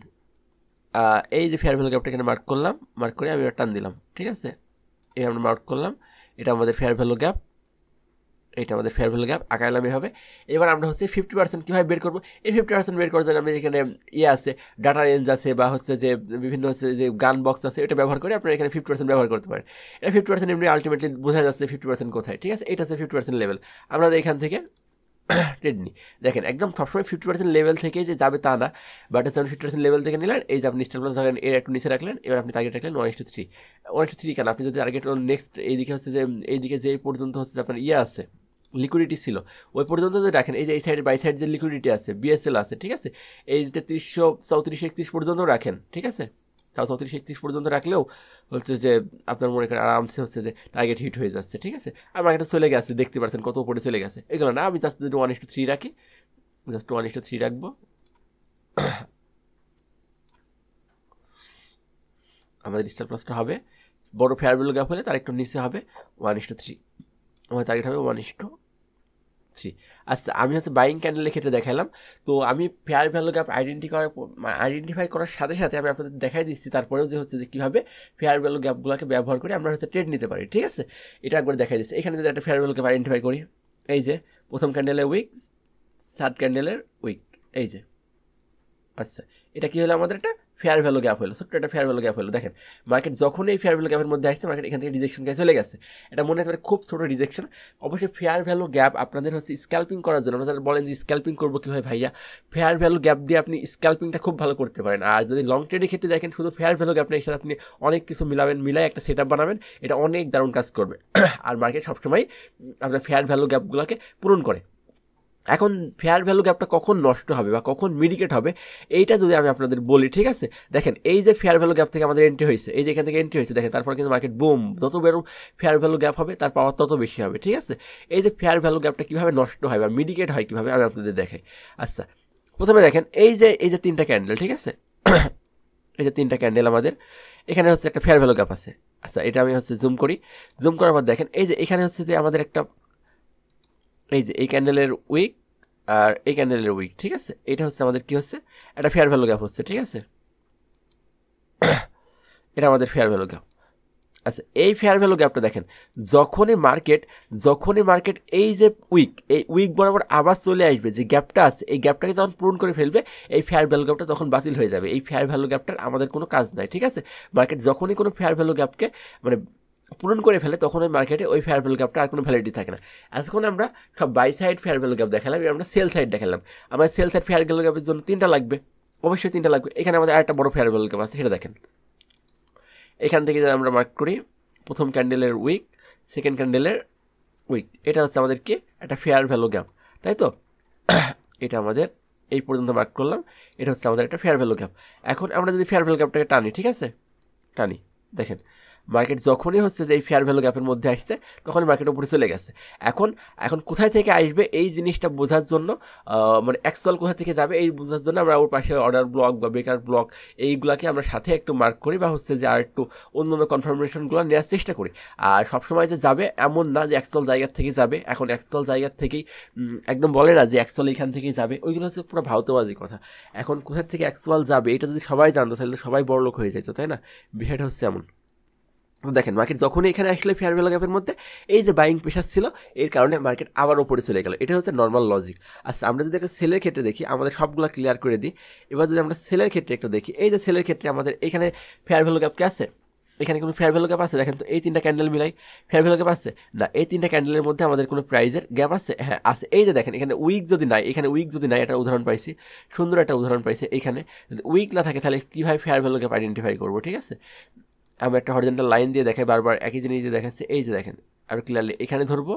এই যে ফেয়ার ভ্যালু গ্যাপটা এখানে মার্ক করলাম, মার্ক করে আমি টান দিলাম, ঠিক আছে, এই আমরা মার্ক করলাম, এটা আমাদের ফেয়ার ভ্যালু গ্যাপ, এটা আমাদের ফেয়ার ভ্যালু গ্যাপ আঁকাইলাম এভাবে। এবার আমরা হচ্ছে 50% কীভাবে বের করবো, এই 50% বের করার জন্য আমি এখানে আছে ডাটা রেঞ্জ আছে বা হচ্ছে যে বিভিন্ন হচ্ছে যে গান বক্স আছে, এটা ব্যবহার করে আপনারা এখানে 50% ব্যবহার করতে পারেন। এটা 50% এমনি আলটিমেটলি বোঝা যাচ্ছে 50% কোথায়, ঠিক আছে, এটা হচ্ছে 50% লেভেল। আমরা এখান থেকে ট্রেড নিই, দেখেন একদম সবসময় 50% লেভেল থেকে যে যাবে তা না, বাট হচ্ছে 50% লেভেল থেকে নিলেন, এই যে আপনি স্টপ লস ধরেন এর একটু নিচে রাখলেন, এবার আপনি টার্গেট রাখলেন 1:3 কেন, আপনি যদি টার্গেট নেক্সট এইদিকে হচ্ছে যে এইদিকে যে পর্যন্ত হচ্ছে আপনার আছে লিকুইডিটি ছিল ওই পর্যন্ত যদি রাখেন, এই যে এই সাইডে বাই সাইড যে লিকুইডিটি আছে বিএসএল আছে, ঠিক আছে, এই যে 3334-31 পর্যন্ত রাখেন, ঠিক আছে, তাও 34-31 পর্যন্ত রাখলেও হচ্ছে যে আপনার মনে করেন আরামসে হচ্ছে যে টার্গেট হিট হয়ে যাচ্ছে, ঠিক আছে। আর মার্কেটে চলে গেছে, দেখতে পাচ্ছেন কত উপরে চলে গেছে, এগুলো না, আমি জাস্ট যদি 1:3 রাখি, জাস্ট 1:3 রাখবো, আমাদের স্টপ লসটা হবে বড় ফেয়ার ভ্যালু গ্যাপ হলে তার একটু নিচে হবে 1:3, আমার টার্গেট হবে 1:3। আচ্ছা, আমি হচ্ছে বাইং ক্যান্ডেলের ক্ষেত্রে দেখালাম। তো আমি ফেয়ার ভ্যালু গ্যাপ আইডেন্টিফাই করার সাথে সাথে আমি আপনাদের দেখাই দিচ্ছি তারপরেও যে হচ্ছে যে কীভাবে ফেয়ার ভ্যালু গ্যাপগুলোকে ব্যবহার করে আমরা হচ্ছে ট্রেড নিতে পারি, ঠিক আছে, এটা একবার দেখাই দিচ্ছি। এখানে যদি একটা ফেয়ার ভ্যালু গ্যাপ আইডেন্টিফাই করি, এই যে প্রথম ক্যান্ডেলের উইক, থার্ড ক্যান্ডেলের উইক, এই যে, আচ্ছা এটা কী হলো, আমাদের একটা ফেয়ার ভ্যালু গ্যাপ হলো, ছোট্ট একটা ফেয়ার ভ্যালু গ্যাপ হলো। দেখেন মার্কেট যখন এই ফেয়ার ভ্যালু গ্যাপের মধ্যে আসছে মার্কেট এখান থেকে রিজেকশন গায়ে চলে গেছে, এটা মনে হতে পারে খুব ছোটো রিজেকশন। অবশ্যই ফেয়ার ভ্যালু গ্যাপ আপনাদের হচ্ছে স্ক্যাল্পিং করার জন্য, আপনারা বলেন যে স্ক্যাল্পিং করবো কীভাবে ভাইয়া, ফেয়ার ভ্যালু গ্যাপ দিয়ে আপনি স্ক্যাল্পিংটা খুব ভালো করতে পারেন। আর যদি লং ট্রেডের ক্ষেত্রে দেখেন শুধু ফেয়ার ভ্যালু গ্যাপ নেই, সাথে আপনি অনেক কিছু মিলাই একটা সেট আপ বানাবেন, এটা অনেক দারুণ কাজ করবে। আর মার্কেট সবসময় আপনার ফেয়ার ভ্যালু গ্যাপগুলোকে পূরণ করে। এখন ফেয়ার ভ্যালু গ্যাপটা কখন নষ্ট হবে বা কখন মিডিকেট হবে এইটা যদি আমি আপনাদের বলি, ঠিক আছে, দেখেন এই যে ফেয়ার ভ্যালু গ্যাপ থেকে আমাদের এন্ট্রি হয়েছে, এই যে এখান থেকে এন্ট্রি হয়েছে, দেখেন তারপর কিন্তু মার্কেট বুম, যত বেরো ফেয়ার ভ্যালু গ্যাপ হবে তার পাওয়ার তত বেশি হবে, ঠিক আছে। এই যে ফেয়ার ভ্যালু গ্যাপটা কীভাবে নষ্ট হয় বা মিডিকেট হয় কীভাবে আমি আপনাদের দেখাই। আচ্ছা, প্রথমে দেখেন এই যে তিনটা ক্যান্ডেল, ঠিক আছে, এই যে তিনটা ক্যান্ডেল আমাদের এখানে হচ্ছে একটা ফেয়ার ভ্যালু গ্যাপ আছে। আচ্ছা, এটা আমি হচ্ছে জুম করি, জুম করার পর দেখেন এই যে এখানে হচ্ছে যে আমাদের একটা, এই যে এই ক্যান্ডেলের উইক আর এই ক্যান্ডেলের উইক, ঠিক আছে, এটা হচ্ছে আমাদের কি হচ্ছে একটা ফেয়ার ভ্যালু গ্যাপ হচ্ছে, ঠিক আছে, এটা আমাদের ফেয়ার ভ্যালু গ্যাপ। আচ্ছা, এই ফেয়ার ভ্যালু গ্যাপটা দেখেন যখনই মার্কেট এই যে এই উইক বরাবর আবার চলে আসবে, যে গ্যাপটা আছে এই গ্যাপটাকে যখন পূরণ করে ফেলবে এই ফেয়ার ভ্যালু গ্যাপটা তখন বাতিল হয়ে যাবে। এই ফেয়ার ভ্যালু গ্যাপটার আমাদের কোনো কাজ নাই, ঠিক আছে। মার্কেট যখনই কোনো ফেয়ার ভ্যালু গ্যাপকে মানে পূরণ করে ফেলে তখন ওই মার্কেটে ওই ফেয়ার ভ্যালু গ্যাপটা আর কোনো ভ্যালিডিটি থাকে না। এতক্ষণ আমরা সব buy side fair value gap দেখালাম, আমরা সেল সাইড দেখালাম। আমার সেল সাইড ফেয়ার ভ্যালু গ্যাপের জন্য 3টা লাগবে, অবশ্যই 3টা লাগবে। এখানে আমাদের আরেকটা বড় ফেয়ার ভ্যালু গ্যাপ আছে, সেটা দেখেন এখান থেকে যদি আমরা মার্ক করি, প্রথম ক্যান্ডেলের উইক, সেকেন্ড ক্যান্ডেলের উইক, এটা হচ্ছে আমাদের কি একটা ফেয়ার ভ্যালু গ্যাপ, তাই তো। এটা আমাদের এই পর্যন্ত মার্ক করলাম, এটা হচ্ছে আমাদের একটা ফেয়ার ভ্যালু গ্যাপ। এখন আমরা যদি ফেয়ার ভ্যালু গ্যাপটাকে টানি, ঠিক আছে, টানি, দেখেন মার্কেট যখনই হচ্ছে যে এই ফেয়ার ভ্যালু গ্যাপের মধ্যে আসছে তখনই মার্কেট উপরে চলে গেছে। এখন এখন কোথায় থেকে আসবে এই জিনিসটা বোঝার জন্য, মানে অ্যাকচুয়াল কোথা থেকে যাবে এই বোঝার জন্য আমরা ওর পাশে অর্ডার ব্লক বা বেকার ব্লক এইগুলাকে আমরা সাথে একটু মার্ক করি, বা হচ্ছে যে আর একটু অন্য অন্য কনফার্মেশনগুলো নেওয়ার চেষ্টা করি। আর সবসময় যে যাবে এমন না যে অ্যাকচুয়াল জায়গার থেকে যাবে। এখন অ্যাকচুয়াল জায়গার থেকেই একদম বলে না যে অ্যাকচুয়াল এখান থেকেই যাবে, ওইগুলো হচ্ছে পুরো ভাউতবাজি কথা। এখন কোথা থেকে অ্যাকচুয়াল যাবে এটা যদি সবাই জানতো তাহলে সবাই বড়লোক হয়ে যেত, তাই না? বিষয়টা হচ্ছে এমন। তো দেখেন মার্কেট যখনই এখানে আসলে ফেয়ার ভ্যালু গ্যাপের মধ্যে এই যে বাইং প্রেশার ছিল, এর কারণে মার্কেট আবার উপরে চলে গেল। এটা হচ্ছে নর্মাল লজিক। আচ্ছা, আমরা যদি একটা সেলের ক্ষেত্রে দেখি, আমাদের সবগুলো ক্লিয়ার করে দিই। এবার যদি আমরা সেলের ক্ষেত্রে একটু দেখি, এই যে সেলের ক্ষেত্রে আমাদের এখানে ফেয়ার ভ্যালু গ্যাপ কে আছে? এখানে কোনো ফেয়ার ভ্যালু গ্যাপ আছে? দেখেন তো এই তিনটা ক্যান্ডেল মিলাই ফেয়ার ভ্যালু গ্যাপ আছে না? এই তিনটা ক্যান্ডেলের মধ্যে আমাদের কোনো প্রাইজের গ্যাপ আছে? হ্যাঁ আছে। এই যে দেখেন এখানে উইক যদি নাই, এখানে উইক যদি নাই, একটা উদাহরণ পাইছি, সুন্দর একটা উদাহরণ পাইছি। এখানে যদি উইক না থাকে তাহলে কীভাবে ফেয়ার ভ্যালু গ্যাপ আইডেন্টিফাই করবো? ঠিক আছে, আমি একটা হরিজন্টাল লাইন দিয়ে দেখাই, বারবার একই জিনিস দিয়ে দেখাচ্ছে। এই যে দেখেন আর ক্লিয়ারলি এখানে ধরবো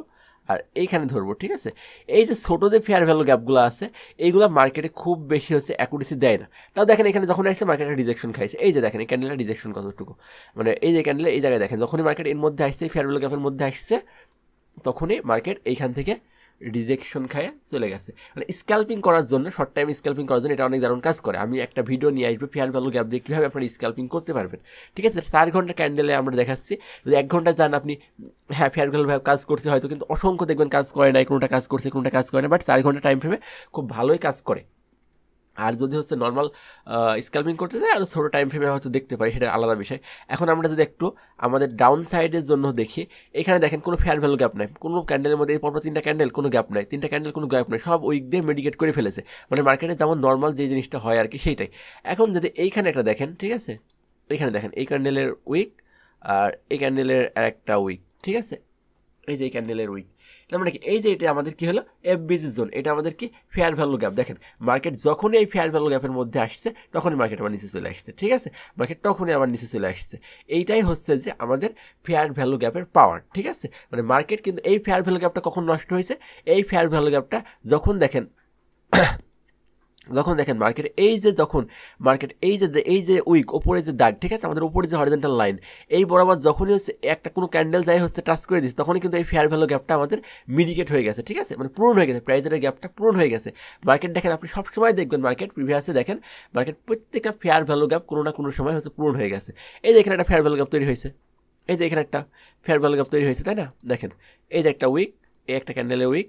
আর এইখানে ধরবো, ঠিক আছে। এই যে ছোটো যে ফেয়ার ভ্যালু গ্যাপগুলো আছে এইগুলো মার্কেটে খুব বেশি হচ্ছে অ্যাকুরেসি দেয় না। তাও দেখেন এখানে যখন আসছে মার্কেটে রিজেকশন খাইছে। এই যে দেখেন এই ক্যান্ডেলের রিজেকশন কতটুকু, মানে এই যে ক্যান্ডেল এই জায়গায় দেখেন যখনই মার্কেট এর মধ্যে আসছে, ফেয়ার ভ্যালু গ্যাপের মধ্যে আসছে, তখনই মার্কেট এইখান থেকে রিজেকশন খায় চলে গেছে। মানে স্ক্যাল্পিং করার জন্য, শর্ট টাইম স্ক্যাল্পিং করার জন্য এটা অনেক দারুণ কাজ করে। আমি একটা ভিডিও নিয়ে আসবো ফেয়ার ভ্যালু গ্যাপ দিয়ে কীভাবে আপনারা স্ক্যাল্পিং করতে পারবেন, ঠিক আছে। 4 ঘন্টা ক্যান্ডেলে আমরা দেখাচ্ছি, যদি 1 ঘন্টা যান আপনি, হ্যাঁ ফেয়ার ভ্যালু কাজ করছে হয়তো, কিন্তু অসংখ্য দেখবেন কাজ করে নাই, কোনোটা কাজ করছে কোনোটা কাজ করে না, বাট 4 ঘন্টা টাইম ফ্রেমে খুব ভালোই কাজ করে। আর যদি হচ্ছে নর্মাল স্ক্যাল্পিং করতে যায় আর ছোটো টাইম ফ্রেমে হয়তো দেখতে পারি, সেটা আলাদা বিষয়। এখন আমরা যদি একটু আমাদের ডাউন সাইডের জন্য দেখি, এখানে দেখেন কোনো ফেয়ার ভ্যালু গ্যাপ নাই, কোনো ক্যান্ডেলের মধ্যে এই পরপর 3টা ক্যান্ডেল কোনো গ্যাপ নাই, 3টা ক্যান্ডেল কোনো গ্যাপ নাই, সব উইক দিয়ে মেডিকেট করে ফেলেছে। মানে মার্কেটে যেমন নর্মাল যে জিনিসটা হয় আর কি সেইটাই। এখন যদি এইখানে একটা দেখেন, ঠিক আছে, এইখানে দেখেন এই ক্যান্ডেলের উইক আর এই ক্যান্ডেলের একটা উইক, ঠিক আছে, এই যে এই ক্যান্ডেলের উইক, তার মানে কি এই যে এটা আমাদের কি হলো এফবিজি জোন, এটা আমাদের কি ফেয়ার ভ্যালু গ্যাপ। দেখেন মার্কেট যখনই এই ফেয়ার ভ্যালু গ্যাপের মধ্যে আসছে তখনই মার্কেট আবার নিচে চলে আসছে, ঠিক আছে, মার্কেট তখনই আবার নিচে চলে আসছে। এইটাই হচ্ছে যে আমাদের ফেয়ার ভ্যালু গ্যাপের পাওয়ার, ঠিক আছে। মানে মার্কেট কিন্তু এই ফেয়ার ভ্যালু গ্যাপটা কখন নষ্ট হয়েছে? এই ফেয়ার ভ্যালু গ্যাপটা যখন দেখেন মার্কেট এই যে যখন মার্কেট এই যে উইক ওপরে যে দাগ, ঠিক আছে, আমাদের উপরে যে হরিজন্টাল লাইন এই বরাবর যখনই হচ্ছে একটা কোনো ক্যান্ডেল যাই হচ্ছে টাচ করে দিচ্ছে, তখনই কিন্তু এই ফেয়ার ভ্যালু গ্যাপটা আমাদের মিডিকেট হয়ে গেছে, ঠিক আছে, মানে পূরণ হয়ে গেছে, প্রাইজের গ্যাপটা পূরণ হয়ে গেছে। মার্কেট দেখেন আপনি সবসময় দেখবেন মার্কেট প্রিভিয়াসে দেখেন মার্কেট প্রত্যেকটা ফেয়ার ভ্যালু গ্যাপ কোনো না কোনো সময় হচ্ছে পূরণ হয়ে গেছে। এই যে এখানে একটা ফেয়ার ভ্যালু গ্যাপ তৈরি হয়েছে, এই যে এখানে একটা ফেয়ার ভ্যালু গ্যাপ তৈরি হয়েছে, তাই না? দেখেন এই যে একটা উইক, এই একটা ক্যান্ডেলের উইক,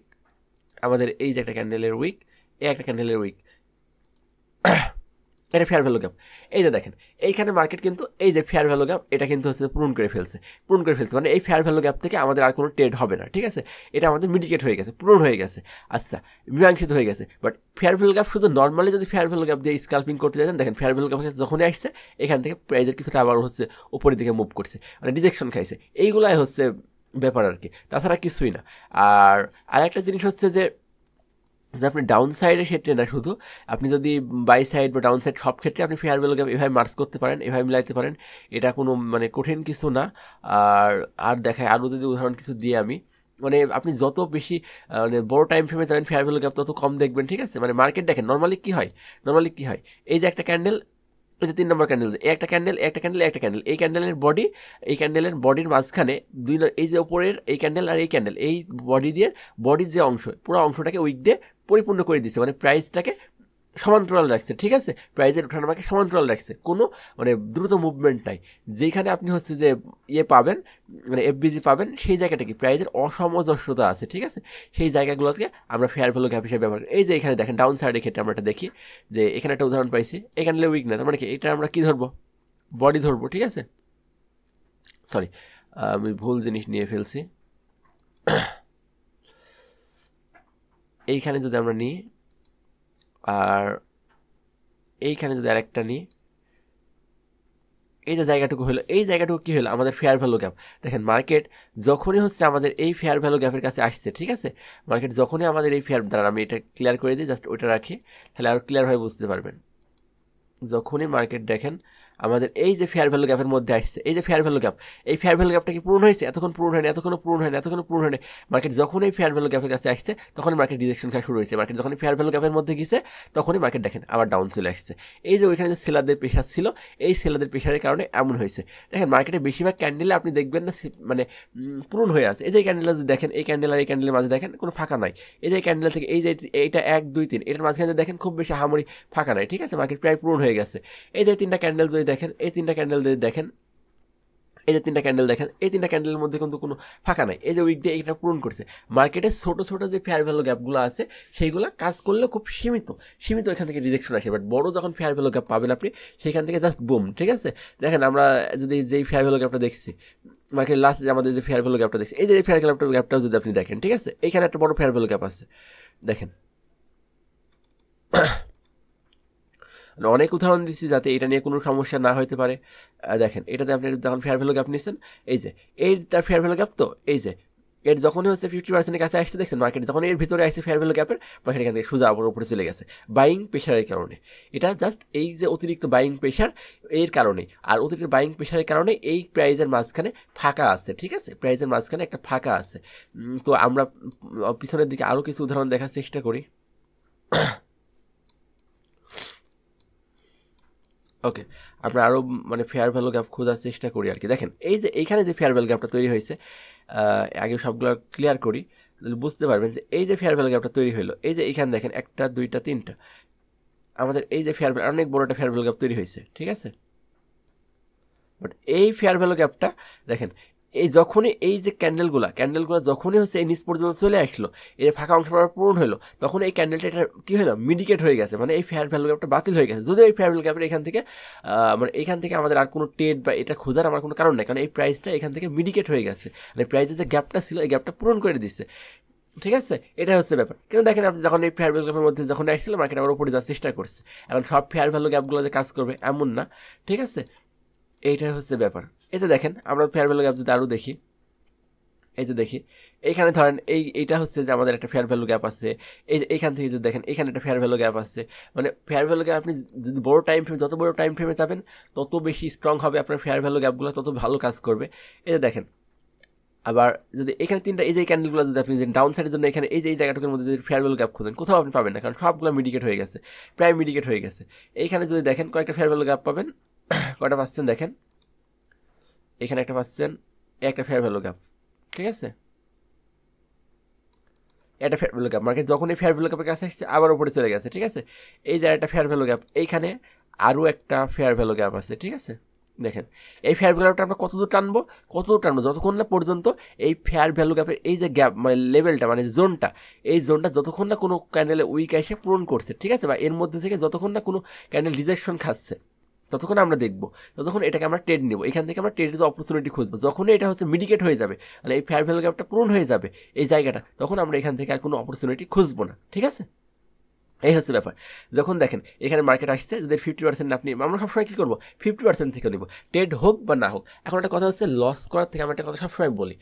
আমাদের এই যে একটা ক্যান্ডেলের উইক, এই একটা ক্যান্ডেলের উইক, এটা ফেয়ার ভ্যালু গ্যাপ। এই যে দেখেন এইখানে মার্কেট কিন্তু এই যে ফেয়ার ভ্যালু গ্যাপ এটা কিন্তু হচ্ছে পূরণ করে ফেলছে, মানে এই ফেয়ার ভ্যালু গ্যাপ থেকে আমাদের আর কোনো ট্রেড হবে না, ঠিক আছে, এটা আমাদের মিডিকেট হয়ে গেছে, পূরণ হয়ে গেছে, আচ্ছা মীমাংসিত হয়ে গেছে। বাট ফেয়ার ভ্যালু গ্যাপ শুধু নর্মালি যদি ফেয়ার ভ্যালু গ্যাপ দিয়ে স্ক্যাল্পিং করতে যাচ্ছেন, দেখেন ফেয়ার ভ্যালু গ্যাপ যখনই আসছে এখান থেকে প্রাইজের কিছুটা আবার হচ্ছে উপরের দিকে মুভ করছে, মানে রিজেকশন খাইছে, এইগুলাই হচ্ছে ব্যাপার আর কি, তাছাড়া কিছুই না। আর আরেকটা জিনিস হচ্ছে যে আপনি ডাউন সাইডের ক্ষেত্রে না, শুধু আপনি যদি বাই সাইড বা ডাউন সাইড সব ক্ষেত্রে আপনি ফেয়ার ভ্যালু গ্যাপ এভাবে মার্চ করতে পারেন, এভাবে মিলাইতে পারেন, এটা কোনো মানে কঠিন কিছু না। আর দেখায় আরও যদি উদাহরণ কিছু দিয়ে আমি, মানে আপনি যত বেশি মানে বড় টাইম ফ্রেমে যাবেন ফেয়ার ভ্যালু গ্যাপ তত কম দেখবেন, ঠিক আছে। মানে মার্কেট দেখেন নর্মালি কী হয়, এই যে একটা ক্যান্ডেল, এই যে 3 নম্বর ক্যান্ডেল, একটা ক্যান্ডেল, এই ক্যান্ডেলের বডির মাঝখানে এই যে উপরের এই ক্যান্ডেল আর এই ক্যান্ডেল, এই বডির যে অংশ পুরো অংশটাকে উইক দিয়ে পরিপূর্ণ করে দিচ্ছে, মানে প্রাইসটাকে সমান্তরাল রাখছে, ঠিক আছে, প্রাইজের ওঠানামাকে সমান্তরাল রাখছে, কোনো মানে দ্রুত মুভমেন্ট নাই। যেখানে আপনি হচ্ছে যে পাবেন, মানে এফবিজি পাবেন, সেই জায়গাটা কি প্রাইজের অসামঞ্জস্যতা আছে, ঠিক আছে, সেই জায়গাগুলোকে আমরা ফেয়ার ভ্যালু গ্যাপ হিসেবে ব্যবহার করি। এই যে এখানে দেখেন ডাউন সাইডের ক্ষেত্রে আমরা এটা দেখি যে এখানে একটা উদাহরণ পাইছি, এখানে উইক না, তার মানে কি এটা আমরা কী ধরবো, বডি ধরবো, ঠিক আছে, সরি আমি ভুল জিনিস নিয়ে ফেলছি। এইখানে যদি আমরা নিই আর এইখানে যদি আরেকটা নিই, এই যে জায়গাটুকু হলো, এই জায়গাটুকু কী হলো আমাদের ফেয়ার ভ্যালু গ্যাপ। দেখেন মার্কেট যখনই হচ্ছে আমাদের এই ফেয়ার ভ্যালু গ্যাপের কাছে আসছে, ঠিক আছে, মার্কেট যখনই আমাদের এই দ্বারা আমি এটা ক্লিয়ার করে দিই, জাস্ট ওইটা রাখি, তাহলে আরও ক্লিয়ারভাবে বুঝতে পারবেন। যখনই মার্কেট দেখেন আমাদের এই যে ফেয়ার ভ্যালু গ্যাপের মধ্যে আসছে, এই যে ফেয়ার ভ্যালু গ্যাপ, এই ফেয়ার ভ্যালু গ্যাপটা কি পূরণ হয়েছে? এতক্ষণ পূরণ হয়নি, এতক্ষণ পূরণ হয়নি, এতক্ষণ পূরণ হয়নি। মার্কেট যখন এই ফেয়ার ভ্যালু গ্যাপের কাছে আসছে তখন মার্কেট রিজেকশন খাওয়া শুরু হয়েছে। মার্কেট যখন ফেয়ার ভ্যালু গ্যাপের মধ্যে গেছে তখনই মার্কেট দেখেন আবার ডাউন চলে আসছে। এই যে ওইখানে যে সেলারদের প্রেশার ছিল, এই সেলারদের প্রেশারের কারণে এমন হয়েছে। দেখেন মার্কেটে বেশিরভাগ ক্যান্ডেলে আপনি দেখবেন না মানে পূরণ হয়ে আছে। এই যে ক্যান্ডেল যদি দেখেন, এই ক্যান্ডেল আর এই ক্যান্ডেলের মাঝে দেখেন কোনো ফাঁকা নাই। এই যে ক্যান্ডেল থেকে এই যে এইটা 1 2 3 এটার মাঝখানে দেখেন খুব বেশি হামরি ফাঁকা নাই, ঠিক আছে, মার্কেট প্রায় পূরণ হয়ে গেছে। এই যে 3টা ক্যান্ডেল যদি দেখেন, এই 3টা ক্যান্ডেল যদি দেখেন, এই যে 3টা ক্যান্ডেল দেখেন, এই 3টা ক্যান্ডেলের মধ্যে কিন্তু কোনো ফাঁকা নাই। এই যে উইক দিয়ে এইটা পূরণ করছে। মার্কেটের ছোটো ছোটো যে ফেয়ার ভ্যালু গ্যাপগুলো আছে সেইগুলো কাজ করলে খুব সীমিত এখান থেকে রিজেকশন আসে। বাট বড় যখন ফেয়ার ভ্যালু গ্যাপ পাবেন আপনি, সেখান থেকে জাস্ট বুম, ঠিক আছে। দেখেন আমরা যদি যেই ফেয়ার ভ্যালু গ্যাপটা দেখছি, মার্কেট লাস্ট যে আমাদের যে ফেয়ার ভ্যালু গ্যাপটা দেখছি, এই যে ফেয়ার ভ্যালু গ্যাপটাও যদি আপনি দেখেন, ঠিক আছে, এইখানে একটা বড় ফেয়ার ভ্যালু গ্যাপ আছে দেখেন। অনেক উদাহরণ দিচ্ছি যাতে এটা নিয়ে কোনো সমস্যা না হতে পারে। দেখেন এটাতে আপনি যখন ফেয়ার ভ্যালু গ্যাপ নিচ্ছেন, এই যে এই তার ফেয়ার ভ্যালু গ্যাপ, তো এই যে এর যখনই হচ্ছে 50%-এর কাছে আসতে দেখছেন মার্কেট, যখন এর ভিতরে আসছে ফেয়ার ভ্যালু গ্যাপের, মার্কেট এখান থেকে সোজা উপরে চলে গেছে বাইং প্রেশারের কারণে। এটা জাস্ট এই যে অতিরিক্ত বাইং প্রেশার এর কারণে, আর অতিরিক্ত বাইং প্রেশারের কারণে এই প্রাইজের মাঝখানে ফাঁকা আছে, ঠিক আছে, প্রাইজের মাঝখানে একটা ফাঁকা আছে। তো আমরা পিছনের দিকে আরও কিছু উদাহরণ দেখার চেষ্টা করি। ওকে, আমরা আরও মানে ফেয়ার ভ্যালু গ্যাপ খোঁজার চেষ্টা করি আর কি। দেখেন এই যে এইখানে যে ফেয়ার ভ্যালু গ্যাপটা তৈরি হয়েছে, আগে সবগুলো ক্লিয়ার করি, বুঝতে পারবেন যে এই যে ফেয়ার ভ্যালু গ্যাপটা তৈরি হলো, এই যে এইখানে দেখেন 1টা 2টা 3টা আমাদের এই যে ফেয়ার ভ্যালু, অনেক বড় একটা ফেয়ার ভ্যালু গ্যাপ তৈরি হয়েছে, ঠিক আছে। বাট এই ফেয়ার ভ্যালু গ্যাপটা দেখেন, এই যখনই এই যে ক্যান্ডেলগুলো যখনই হচ্ছে এই নিচ পর্যন্ত চলে আসলো, এই ফাঁকা অংশ পূরণ হলো, তখন এই ক্যান্ডেলটা এটা কী হলো, মিডিকেট হয়ে গেছে, মানে এই ফেয়ার ভ্যালু গ্যাপটা বাতিল হয়ে গেছে। যদিও এই ফেয়ার ভ্যালু গ্যাপের এখান থেকে আমাদের আর কোনো ট্রেড বা এটা খোঁজার আমার কোনো কারণ নেই, কারণ এই প্রাইসটা এখান থেকে মিডিকেট হয়ে গেছে, মানে প্রাইসের যে গ্যাপটা ছিল এই গ্যাপটা পূরণ করে দিচ্ছে, ঠিক আছে। এটা হচ্ছে ব্যাপার। কিন্তু দেখেন আপনি যখন এই ফেয়ার ভ্যালু গ্যাপের মধ্যে যখন আসছিল, মার্কেট আবার উপরে যাওয়ার চেষ্টা করছে। এখন সব ফেয়ার ভ্যালু গ্যাপগুলো যে কাজ করবে এমন না, ঠিক আছে, এইটাই হচ্ছে ব্যাপার। এতে দেখেন আমরা ফেয়ার ভ্যালু গ্যাপ যদি আরও দেখি, এই যে দেখি এইখানে ধরেন এইটা হচ্ছে যে আমাদের একটা ফেয়ার ভ্যালু গ্যাপ আছে। এইখান থেকে যদি দেখেন এখানে একটা ফেয়ার ভ্যালু গ্যাপ আছে, মানে ফেয়ার ভ্যালু গ্যাপ আপনি যদি বড় টাইম ফ্রেম, যত বড় টাইম ফ্রেমে যাবেন তত বেশি স্ট্রং হবে আপনার ফেয়ার ভ্যালু গ্যাপগুলো, তত ভালো কাজ করবে। এই যে দেখেন আবার যদি এখানে 3টা এই যে ক্যান্ডেলগুলো যদি আপনি ডাউন সাইডের জন্য এখানে এই যে এই জায়গাটুকুর মধ্যে যদি ফেয়ার ভ্যালু গ্যাপ খোঁজেন, কোথাও আপনি পাবেন না, কারণ সবগুলো মিডিকেট হয়ে গেছে, প্রায় মিডিকেট হয়ে গেছে। এইখানে যদি দেখেন কয়েকটা ফেয়ার ভ্যালু গ্যাপ পাবেন, কয়টা পাচ্ছেন দেখেন, এখানে একটা পাচ্ছেন, একটা ফেয়ার ভ্যালু গ্যাপ, ঠিক আছে, এটা ফেয়ার ভ্যালু গ্যাপ। মার্কেট যখন এই ফেয়ার ভ্যালু গ্যাপের কাছে আসছে আবার উপরে চলে গেছে, ঠিক আছে। এই যে একটা ফেয়ার ভ্যালু গ্যাপ, এইখানে আরও একটা ফেয়ার ভ্যালু গ্যাপ আছে, ঠিক আছে। দেখেন এই ফেয়ার ভ্যালু গ্যাপটা আমরা কতদূর টানবো যতক্ষণ না পর্যন্ত এই ফেয়ার ভ্যালু গ্যাপের এই যে গ্যাপ মানে লেভেলটা মানে জোনটা, এই জোনটা যতক্ষণ না কোনো ক্যান্ডেলে উইক এসে পূরণ করছে, ঠিক আছে, বা এর মধ্যে থেকে যতক্ষণ না কোনো ক্যান্ডেল রিজেকশন খাচ্ছে, ততক্ষণ আমরা দেখবো, ততক্ষণ এটাকে আমরা ট্রেড নেবো। এখান থেকে আমরা ট্রেডের অপরচুনিটি খুঁজবো। যখনই এটা হচ্ছে মিডিকেট হয়ে যাবে, মানে এই ফেয়ার ভ্যালু গ্যাপটা পূরণ হয়ে যাবে এই জায়গাটা, তখন আমরা এখান থেকে আর কোনো অপরচুনিটি খুঁজবো না, ঠিক আছে। এই হচ্ছে ব্যাপার। যখন দেখেন এখানে মার্কেট আসছে, যদি 50% আপনি, আমরা সবসময় কী করবো, 50% থেকে নেবো, ট্রেড হোক বা না হোক। এখন একটা কথা হচ্ছে লস করার থেকে, আমরা একটা কথা সবসময় বলি,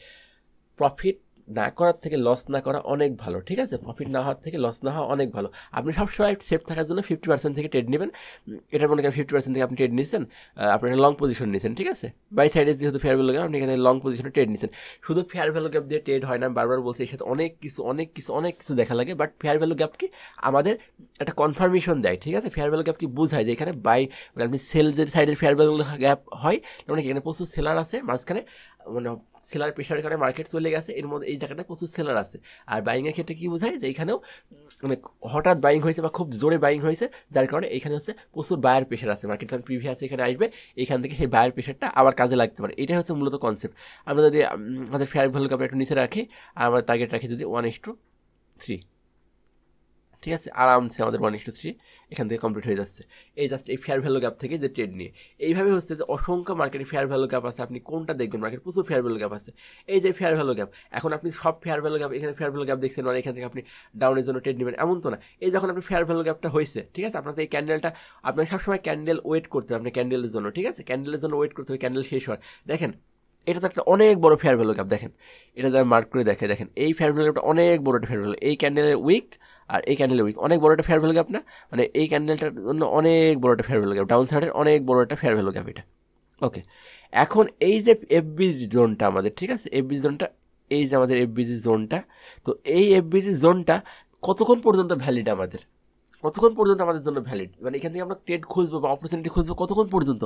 প্রফিট না করার থেকে লস না করা অনেক ভালো, ঠিক আছে, প্রফিট না হওয়ার থেকে লস না হওয়া অনেক ভালো। আপনি সবসময় সেফ থাকার জন্য 50% থেকে ট্রেড নেবেন। এটার মনে করেন 50% থেকে আপনি ট্রেড নিচ্ছেন, আপনি একটা লং পজিশন নিচ্ছেন, ঠিক আছে, বাই সাইডে যেহেতু ফেয়ার ভ্যালু গ্যাপ, আপনি এখানে লং পজিশনে ট্রেড নিচ্ছেন। শুধু ফেয়ার ভ্যালু গ্যাপ দিয়ে ট্রেড হয় না, বারবার বলছি, এর সাথে অনেক কিছু দেখা লাগে। বাট ফেয়ার ভ্যালু গ্যাপ কি আমাদের একটা কনফার্মেশন দেয়, ঠিক আছে। ফেয়ার ভ্যালু গ্যাপ কি বোঝায় যে এখানে বাই মানে আপনি সেল যে সাইডের ফেয়ার ভ্যালু গ্যাপ হয়, মানে এখানে প্রচুর সেলার আছে মাঝখানে, মানে সেলার প্রেশারের কারণে মার্কেট চলে গেছে, এর মধ্যে এই জায়গাটায় প্রচুর সেলার আছে। আর বাইংয়ের ক্ষেত্রে কী বোঝায় যে এখানেও মানে হঠাৎ বাইং হয়েছে বা খুব জোরে বাইং হয়েছে, যার কারণে এখানে হচ্ছে প্রচুর বায়ার প্রেশার আছে, মার্কেট যখন প্রিভিয়াস এখানে আসবে, এখান থেকে সেই বায়ার প্রেশারটা আবার কাজে লাগতে পারে। এটাই হচ্ছে মূলত কনসেপ্ট। আমরা যদি আমাদের ফেয়ার ভ্যালু গ্যাপ একটু নিচে রাখি আর আমরা টার্গেট রাখি যদি 1:3, ঠিক আছে, আরামসে আমাদের 1:3 এখান থেকে কমপ্লিট হয়ে যাচ্ছে। এই জাস্ট এই ফেয়ার ভ্যালু গ্যাপ থেকে যে ট্রেড নিয়ে এইভাবে হচ্ছে যে অসংখ্য মার্কেটে ফেয়ার ভ্যালু গ্যাপ আছে। আপনি কোনটা দেখবেন, মার্কেট প্রচুর ফেয়ার ভ্যালু গ্যাপ আছে। এই যে ফেয়ার ভ্যালু গ্যাপ, এখন আপনি সব ফেয়ার ভ্যালু গ্যাপ, এখানে ফেয়ার ভ্যালু গ্যাপ দেখছেন মানে এখান থেকে আপনি ডাউনের জন্য ট্রেড নেবেন এমন তো না। এই যখন আপনি ফেয়ার ভ্যালু গ্যাপটা হয়েছে, ঠিক আছে, আপনার এই ক্যান্ডেলটা, আপনার সবসময় ক্যান্ডেল ওয়েট করতে হবে, আপনি ক্যান্ডেলের জন্য, ঠিক আছে, ক্যান্ডেলের জন্য ওয়েট করতে হবে, ক্যান্ডেল শেষ হওয়ার। দেখেন এটা তো একটা অনেক বড় ফেয়ার ভ্যালু গ্যাপ। দেখেন এটা যারা মার্ক করে দেখেন এই ফেয়ার ভ্যালু গ্যাপটা অনেক বড় একটা ফেয়ার ভ্যালু, এই ক্যান্ডেলের উইক আর এই ক্যান্ডেলের উইক অনেক বড় একটা ফেয়ার ভ্যালু গ্যাপ না, মানে এই ক্যান্ডেলটার জন্য অনেক বড় একটা ফেয়ার ভ্যালু গ্যাপ, ডাউন সাইডের অনেক বড় একটা ফেয়ার ভ্যালু গ্যাপ এটা। ওকে, এখন এই যে এফবি জোনটা আমাদের, ঠিক আছে, এফবি জোনটা, এই যে আমাদের এফবিজি জোনটা, তো এই এফবিজি জোনটা কতক্ষণ পর্যন্ত ভ্যালিড আমাদের, কতক্ষণ পর্যন্ত আমাদের জন্য ভ্যালিড, মানে এখান থেকে আমরা ট্রেড খুঁজবো বা অপরচুনিটি খুঁজবো কতক্ষণ পর্যন্ত,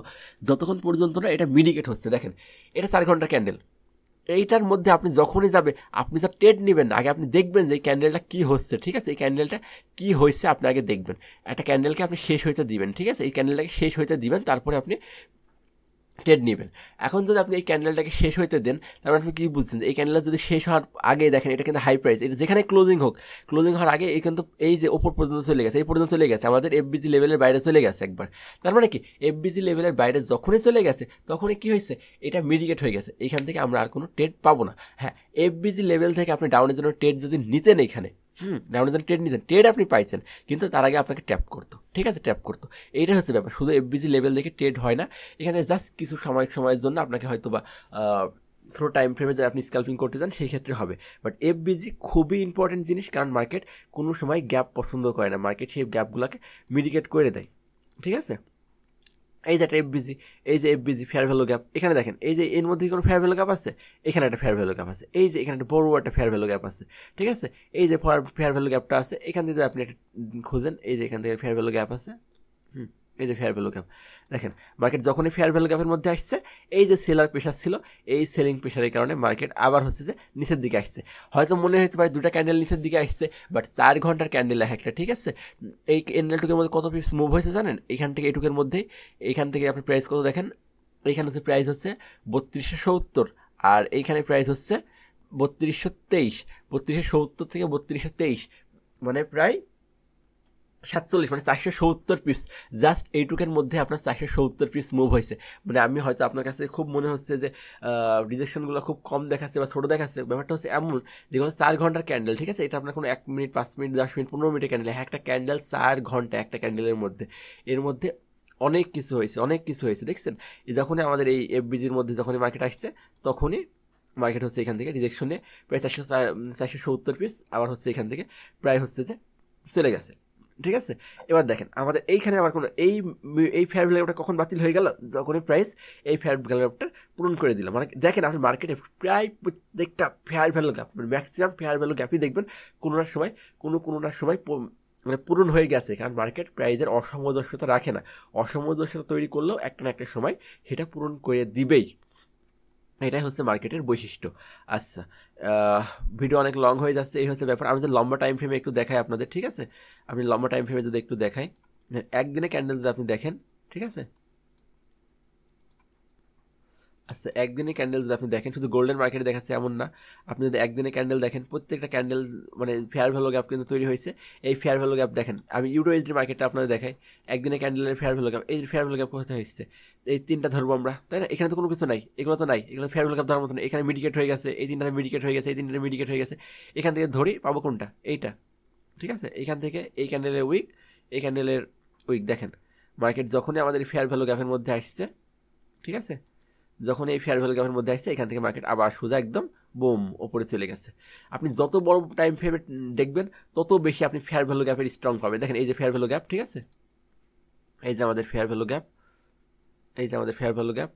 যতক্ষণ পর্যন্ত না এটা মিডিকেট হচ্ছে। দেখেন এটা 4 ঘন্টার ক্যান্ডেল, এইটার মধ্যে আপনি যখনই যাবে আপনি যা ট্রেড নেবেন আগে আপনি দেখবেন যে এই ক্যান্ডেলটা কী হচ্ছে, ঠিক আছে, এই ক্যান্ডেলটা কী হয়েছে আপনি আগে দেখবেন, একটা ক্যান্ডেলকে আপনি শেষ হইতে দিবেন, ঠিক আছে, এই ক্যান্ডেলটাকে শেষ হইতে দিবেন, তারপরে আপনি ট্রেড নেবেন। এখন যদি আপনি এই ক্যান্ডেলটাকে শেষ হইতে দেন, তারপর আপনি কী বুঝছেন, এই ক্যান্ডেলটা যদি শেষ হওয়ার আগে দেখেন এটা কিন্তু হাই প্রাইস, এটা যেখানে ক্লোজিং হোক, ক্লোজিং হওয়ার আগে এই কিন্তু এই যে ওপর পর্যন্ত চলে গেছে, এই পর্যন্ত চলে গেছে, আমাদের এফবিজি লেভেলের বাইরে চলে গেছে একবার। তার মানে কি এফবিজি লেভেলের বাইরে যখনই চলে গেছে তখনই কী হয়েছে, এটা মিডিকেট হয়ে গেছে, এখান থেকে আমরা আর কোনো ট্রেড পাবো না। হ্যাঁ, এফবিজি লেভেল থেকে আপনি ডাউনের জন্য ট্রেড যদি নিতেন এখানে, ডাউনের জন্য ট্রেড নিতেন, ট্রেড আপনি পাইছেন, কিন্তু তার আগে আপনাকে ট্যাপ করতো, ঠিক আছে, ট্যাপ করতো, এইটা হচ্ছে ব্যাপার। শুধু এফবিজি লেভেল দেখে ট্রেড হয় না, এখানে জাস্ট কিছু সময়ের জন্য আপনাকে হয়তো বা থ্রো টাইম ফ্রেমে যদি আপনি স্ক্যালপিং করতে চান সেই ক্ষেত্রে হবে, বাট এফবিজি খুবই ইম্পর্টেন্ট জিনিস, কারণ মার্কেট কোনো সময় গ্যাপ পছন্দ করে না, মার্কেট সেই গ্যাপগুলোকে মিডিকেট করে দেয়, ঠিক আছে। এই যে একটা এফবিজি, এই যে এফবিজি ফেয়ার ভ্যালু গ্যাপ, এখানে দেখেন এই যে এর মধ্যে কোনো ফেয়ার ভ্যালু গ্যাপ আছে, এখানে একটা ফেয়ার ভ্যালু গ্যাপ আছে, এই যে এখানে একটা বড় একটা ফেয়ার ভ্যালু গ্যাপ আছে, ঠিক আছে, এই যে ফেয়ার ভ্যালু গ্যাপটা আছে, এখান থেকে আপনি একটা খুঁজেন, এই যে এখান থেকে ফেয়ার ভ্যালু গ্যাপ আছে, এই যে ফেয়ার ভ্যালু গ্যাপ, দেখেন মার্কেট যখনই ফেয়ার ভ্যালু গ্যাপের মধ্যে আসছে, এই যে সেলার প্রেশার ছিল, এই সেলিং প্রেশারের কারণে মার্কেট আবার হচ্ছে যে নিচের দিকে আসছে, হয়তো মনে হতে পারে দুটা ক্যান্ডেল নিচের দিকে আসছে, বাট 4 ঘন্টার ক্যান্ডেল একটা, ঠিক আছে। এই ক্যান্ডেলটুকের মধ্যে কত পিস মুভ হয়েছে জানেন, এখান থেকে এইটুকের মধ্যেই, এইখান থেকে আপনি প্রাইস কত দেখেন, এইখানে হচ্ছে প্রাইস হচ্ছে 3270, আর এইখানে প্রাইস হচ্ছে 3223, 3270 থেকে 3223, মানে প্রায় 47, মানে 470 পিস, জাস্ট এইটুকের মধ্যে আপনার 470 পিস মুভ হয়েছে। মানে আমি হয়তো আপনার কাছে খুব মনে হচ্ছে যে রিজেকশনগুলো খুব কম দেখাচ্ছে বা ছোটো দেখাচ্ছে, ব্যাপারটা হচ্ছে এমন যেগুলো 4 ঘন্টার ক্যান্ডেল, ঠিক আছে, এটা আপনার কোনো 1 মিনিট 5 মিনিট 10 মিনিট 15 মিনিটের ক্যান্ডেল, একটা ক্যান্ডেল 4 ঘন্টা একটা ক্যান্ডেলের মধ্যে, এর মধ্যে অনেক কিছু হয়েছে, অনেক কিছু হয়েছে, দেখছেন। যখনই আমাদের এই এফবিজির মধ্যে যখনই মার্কেট আসছে তখনই মার্কেট হচ্ছে এখান থেকে রিজেকশনে প্রায় 470 পিস, আবার হচ্ছে এখান থেকে প্রায় হচ্ছে যে চলে গেছে, ঠিক আছে। এবার দেখেন আমাদের এইখানে আবার কোনো এই ফেয়ার ভ্যালু গ্যাপটা কখন বাতিল হয়ে গেল, যখনই প্রাইস এই ফেয়ার ভ্যালু গ্যাপটা পূরণ করে দিলাম। মানে দেখেন আপনি মার্কেটে প্রায় প্রত্যেকটা ফেয়ার ভ্যালু গ্যাপ, মানে ম্যাক্সিমাম ফেয়ার ভ্যালু গ্যাপই দেখবেন কোনোটার সময় কোনোটার সময় মানে পূরণ হয়ে গেছে, কারণ মার্কেট প্রাইজের অসামঞ্জস্যতা রাখে না, অসামঞ্জস্যতা তৈরি করলেও একটা না একটা সময় সেটা পূরণ করে দিবেই, এটাই হচ্ছে মার্কেটের বৈশিষ্ট্য। আচ্ছা, ভিডিও অনেক লং হয়ে যাচ্ছে, এই হচ্ছে ব্যাপার। আমি যদি লম্বা টাইম ফ্রেমে একটু দেখাই আপনাদের, ঠিক আছে, আপনি লম্বা টাইম ফ্রেমে যদি একটু দেখাই, একদিনে ক্যান্ডেল যদি আপনি দেখেন, ঠিক আছে, আচ্ছা একদিনে ক্যান্ডেল যদি আপনি দেখেন, শুধু গোল্ডেন মার্কেটে দেখাচ্ছে এমন না, আপনি যদি একদিনে ক্যান্ডেল দেখেন, প্রত্যেকটা ক্যান্ডেল মানে ফেয়ার ভ্যালু গ্যাপ কিন্তু তৈরি হয়েছে। এই ফেয়ার ভ্যালু গ্যাপ দেখেন, আমি ইউরোএসডি মার্কেটটা আপনাদের দেখাই, একদিনে ক্যান্ডেলের ফেয়ার ভ্যালু গ্যাপ, এই ফেয়ার ভ্যালু গ্যাপ কোথায় হয়েছে, এই তিনটা ধরবো আমরা, তাই না, এখানে তো কোনো কিছু নাই, এগুলো তো নাই, এগুলো ফেয়ার ভ্যালু গ্যাপ ধরার মতো না, এখানে মিডিকেট হয়ে গেছে, এই তিনটাতে মিডিকেট হয়ে গেছে, এই তিনটাতে মিডিকেট হয়ে গেছে, এখান থেকে ধরি পাবো কোনটা, এইটা, ঠিক আছে, এইখান থেকে এই ক্যান্ডেলের উইক, এই ক্যান্ডেলের উইক, দেখেন মার্কেট যখনই আমাদের ফেয়ার ভ্যালু গ্যাপের মধ্যে আসছে, ঠিক আছে, যখন এই ফেয়ার ভ্যালু গ্যাপের মধ্যে আসছে এখান থেকে মার্কেট আবার সোজা একদম বুম ওপরে চলে গেছে। আপনি যত বড় টাইম ফ্রেমে দেখবেন তত বেশি আপনি ফেয়ার ভ্যালু গ্যাপের স্ট্রং পাবেন। দেখেন এই যে ফেয়ার ভ্যালু গ্যাপ, ঠিক আছে, এই যে আমাদের ফেয়ার ভ্যালু গ্যাপ, এই যে আমাদের ফেয়ার ভ্যালু গ্যাপ,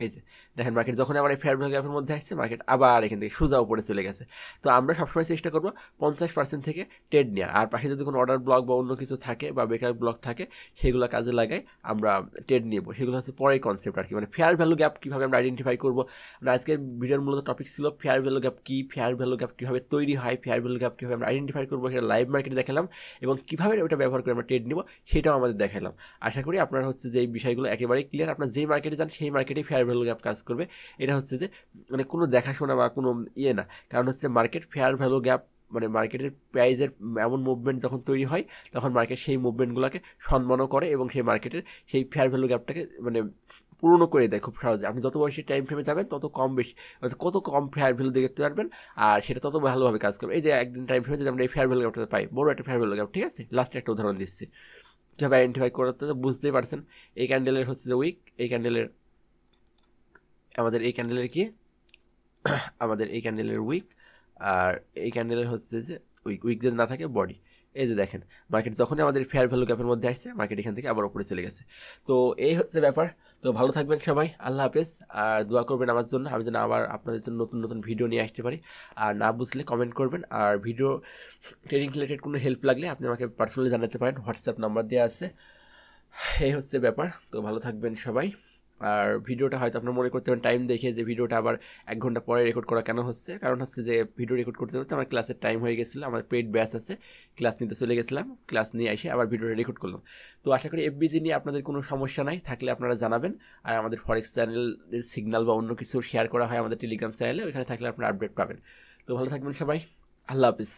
এই যে দেখেন মার্কেট যখন আমার এই ফেয়ার ভ্যালু গ্যাপের মধ্যে আসছে মার্কেট আবার এখান থেকে সোজা উপরে চলে গেছে। তো আমরা সবসময় চেষ্টা করবো 50% থেকে ট্রেড নেওয়ার, আর পাশে যদি কোনো অর্ডার ব্লক বা অন্য কিছু থাকে বা বেকার ব্লক থাকে সেগুলো কাজে লাগাই আমরা ট্রেড নেব, সেগুলো হচ্ছে পরের কনসেপ্ট আর কি। মানে ফেয়ার ভ্যালু গ্যাপ কীভাবে আমরা আইডেন্টিফাই করবো, মানে আজকের ভিডিওর মূলত টপিক ছিল ফেয়ার ভ্যালু গ্যাপ কী, ফেয়ার ভ্যালু গ্যাপ কীভাবে তৈরি হয়, ফেয়ার ভ্যালু গ্যাপ কীভাবে আমরা আইডেন্টিফাই করবো সেটা লাইভ মার্কেটে দেখালাম, এবং কীভাবে ওটা ব্যবহার করে আমরা ট্রেড নেব সেটাও আমাদের দেখালাম। আশা করি আপনার হচ্ছে যে এই বিষয়গুলো একেবারেই ক্লিয়ার, আপনার যেই মার্কেটে যান সেই মার্কেটেই ফেয়ার ভ্যালু গ্যাপ কাজ করবে। এটা হচ্ছে যে মানে কোনো দেখাশোনা বা কোনো ইয়ে না, কারণ হচ্ছে মার্কেট ফেয়ার ভ্যালু গ্যাপ মানে মার্কেটের প্রাইজের এমন মুভমেন্ট যখন তৈরি হয় তখন মার্কেট সেই মুভমেন্টগুলোকে সম্মানও করে এবং সেই মার্কেটের সেই ফেয়ার ভ্যালু গ্যাপটাকে মানে পূরণও করে দেয় খুব সহজে। আপনি যত বেশি টাইম ফ্রেমে যাবেন তত কম বেশি কত কম ফেয়ার ভ্যালু দেখতে পারবেন, আর সেটা তত ভালোভাবে কাজ করবে। এই যে একদিন টাইম ফ্রেমে যদি আমরা এই ফেয়ার ভ্যালু গ্যাপটা পাই, বড় একটা ফেয়ার ভ্যালু গ্যাপ, ঠিক আছে, লাস্টে একটা উদাহরণ দিচ্ছি কীভাবে আইডেন্টিফাই করতে বুঝতেই পারছেন। এই ক্যান্ডেলের হচ্ছে যে উইক, এই ক্যান্ডেলের আমাদের এই ক্যান্ডেলের কি আমাদের এই ক্যান্ডেলের উইক, আর এই ক্যান্ডেলের হচ্ছে যে উইক যদি না থাকে বডি। এই যে দেখেন মার্কেট যখনই আমাদের ফেয়ার ভ্যালু গ্যাপের মধ্যে আসছে, মার্কেট এখান থেকে আবার উপরে চলে গেছে। তো এই হচ্ছে ব্যাপার। তো ভালো থাকবেন সবাই, আল্লাহ হাফেজ। আর দোয়া করবেন আমার জন্য, আমি যেন আবার আপনাদের জন্য নতুন নতুন ভিডিও নিয়ে আসতে পারি। আর না বুঝলে কমেন্ট করবেন, আর ভিডিও ট্রেডিং রিলেটেড কোনো হেল্প লাগলে আপনি আমাকে পার্সোনালি জানাতে পারেন, হোয়াটসঅ্যাপ নাম্বার দেওয়া আছে। এই হচ্ছে ব্যাপার। তো ভালো থাকবেন সবাই। আর ভিডিওটা হয়তো আপনার মনে করতে পারেন টাইম দেখে যে ভিডিওটা আবার 1 ঘন্টা পরে রেকর্ড করা কেন হচ্ছে, কারণ হচ্ছে যে ভিডিও রেকর্ড করতে করতে আমার ক্লাসের টাইম হয়ে গেছিলো, আমার পেইড ব্যাচ আছে, ক্লাস নিতে চলে গেছিলাম, ক্লাস নিয়ে এসে আবার ভিডিওটা রেকর্ড করলাম। তো আশা করি এফবিজি নিয়ে আপনাদের কোনো সমস্যা নাই, থাকলে আপনারা জানাবেন। আর আমাদের ফরেক্স চ্যানেলের সিগন্যাল বা অন্য কিছু শেয়ার করা হয় আমাদের টেলিগ্রাম চ্যানেলে, ওইখানে থাকলে আপনারা আপডেট পাবেন। তো ভালো থাকবেন সবাই, আল্লাহ হাফিজ।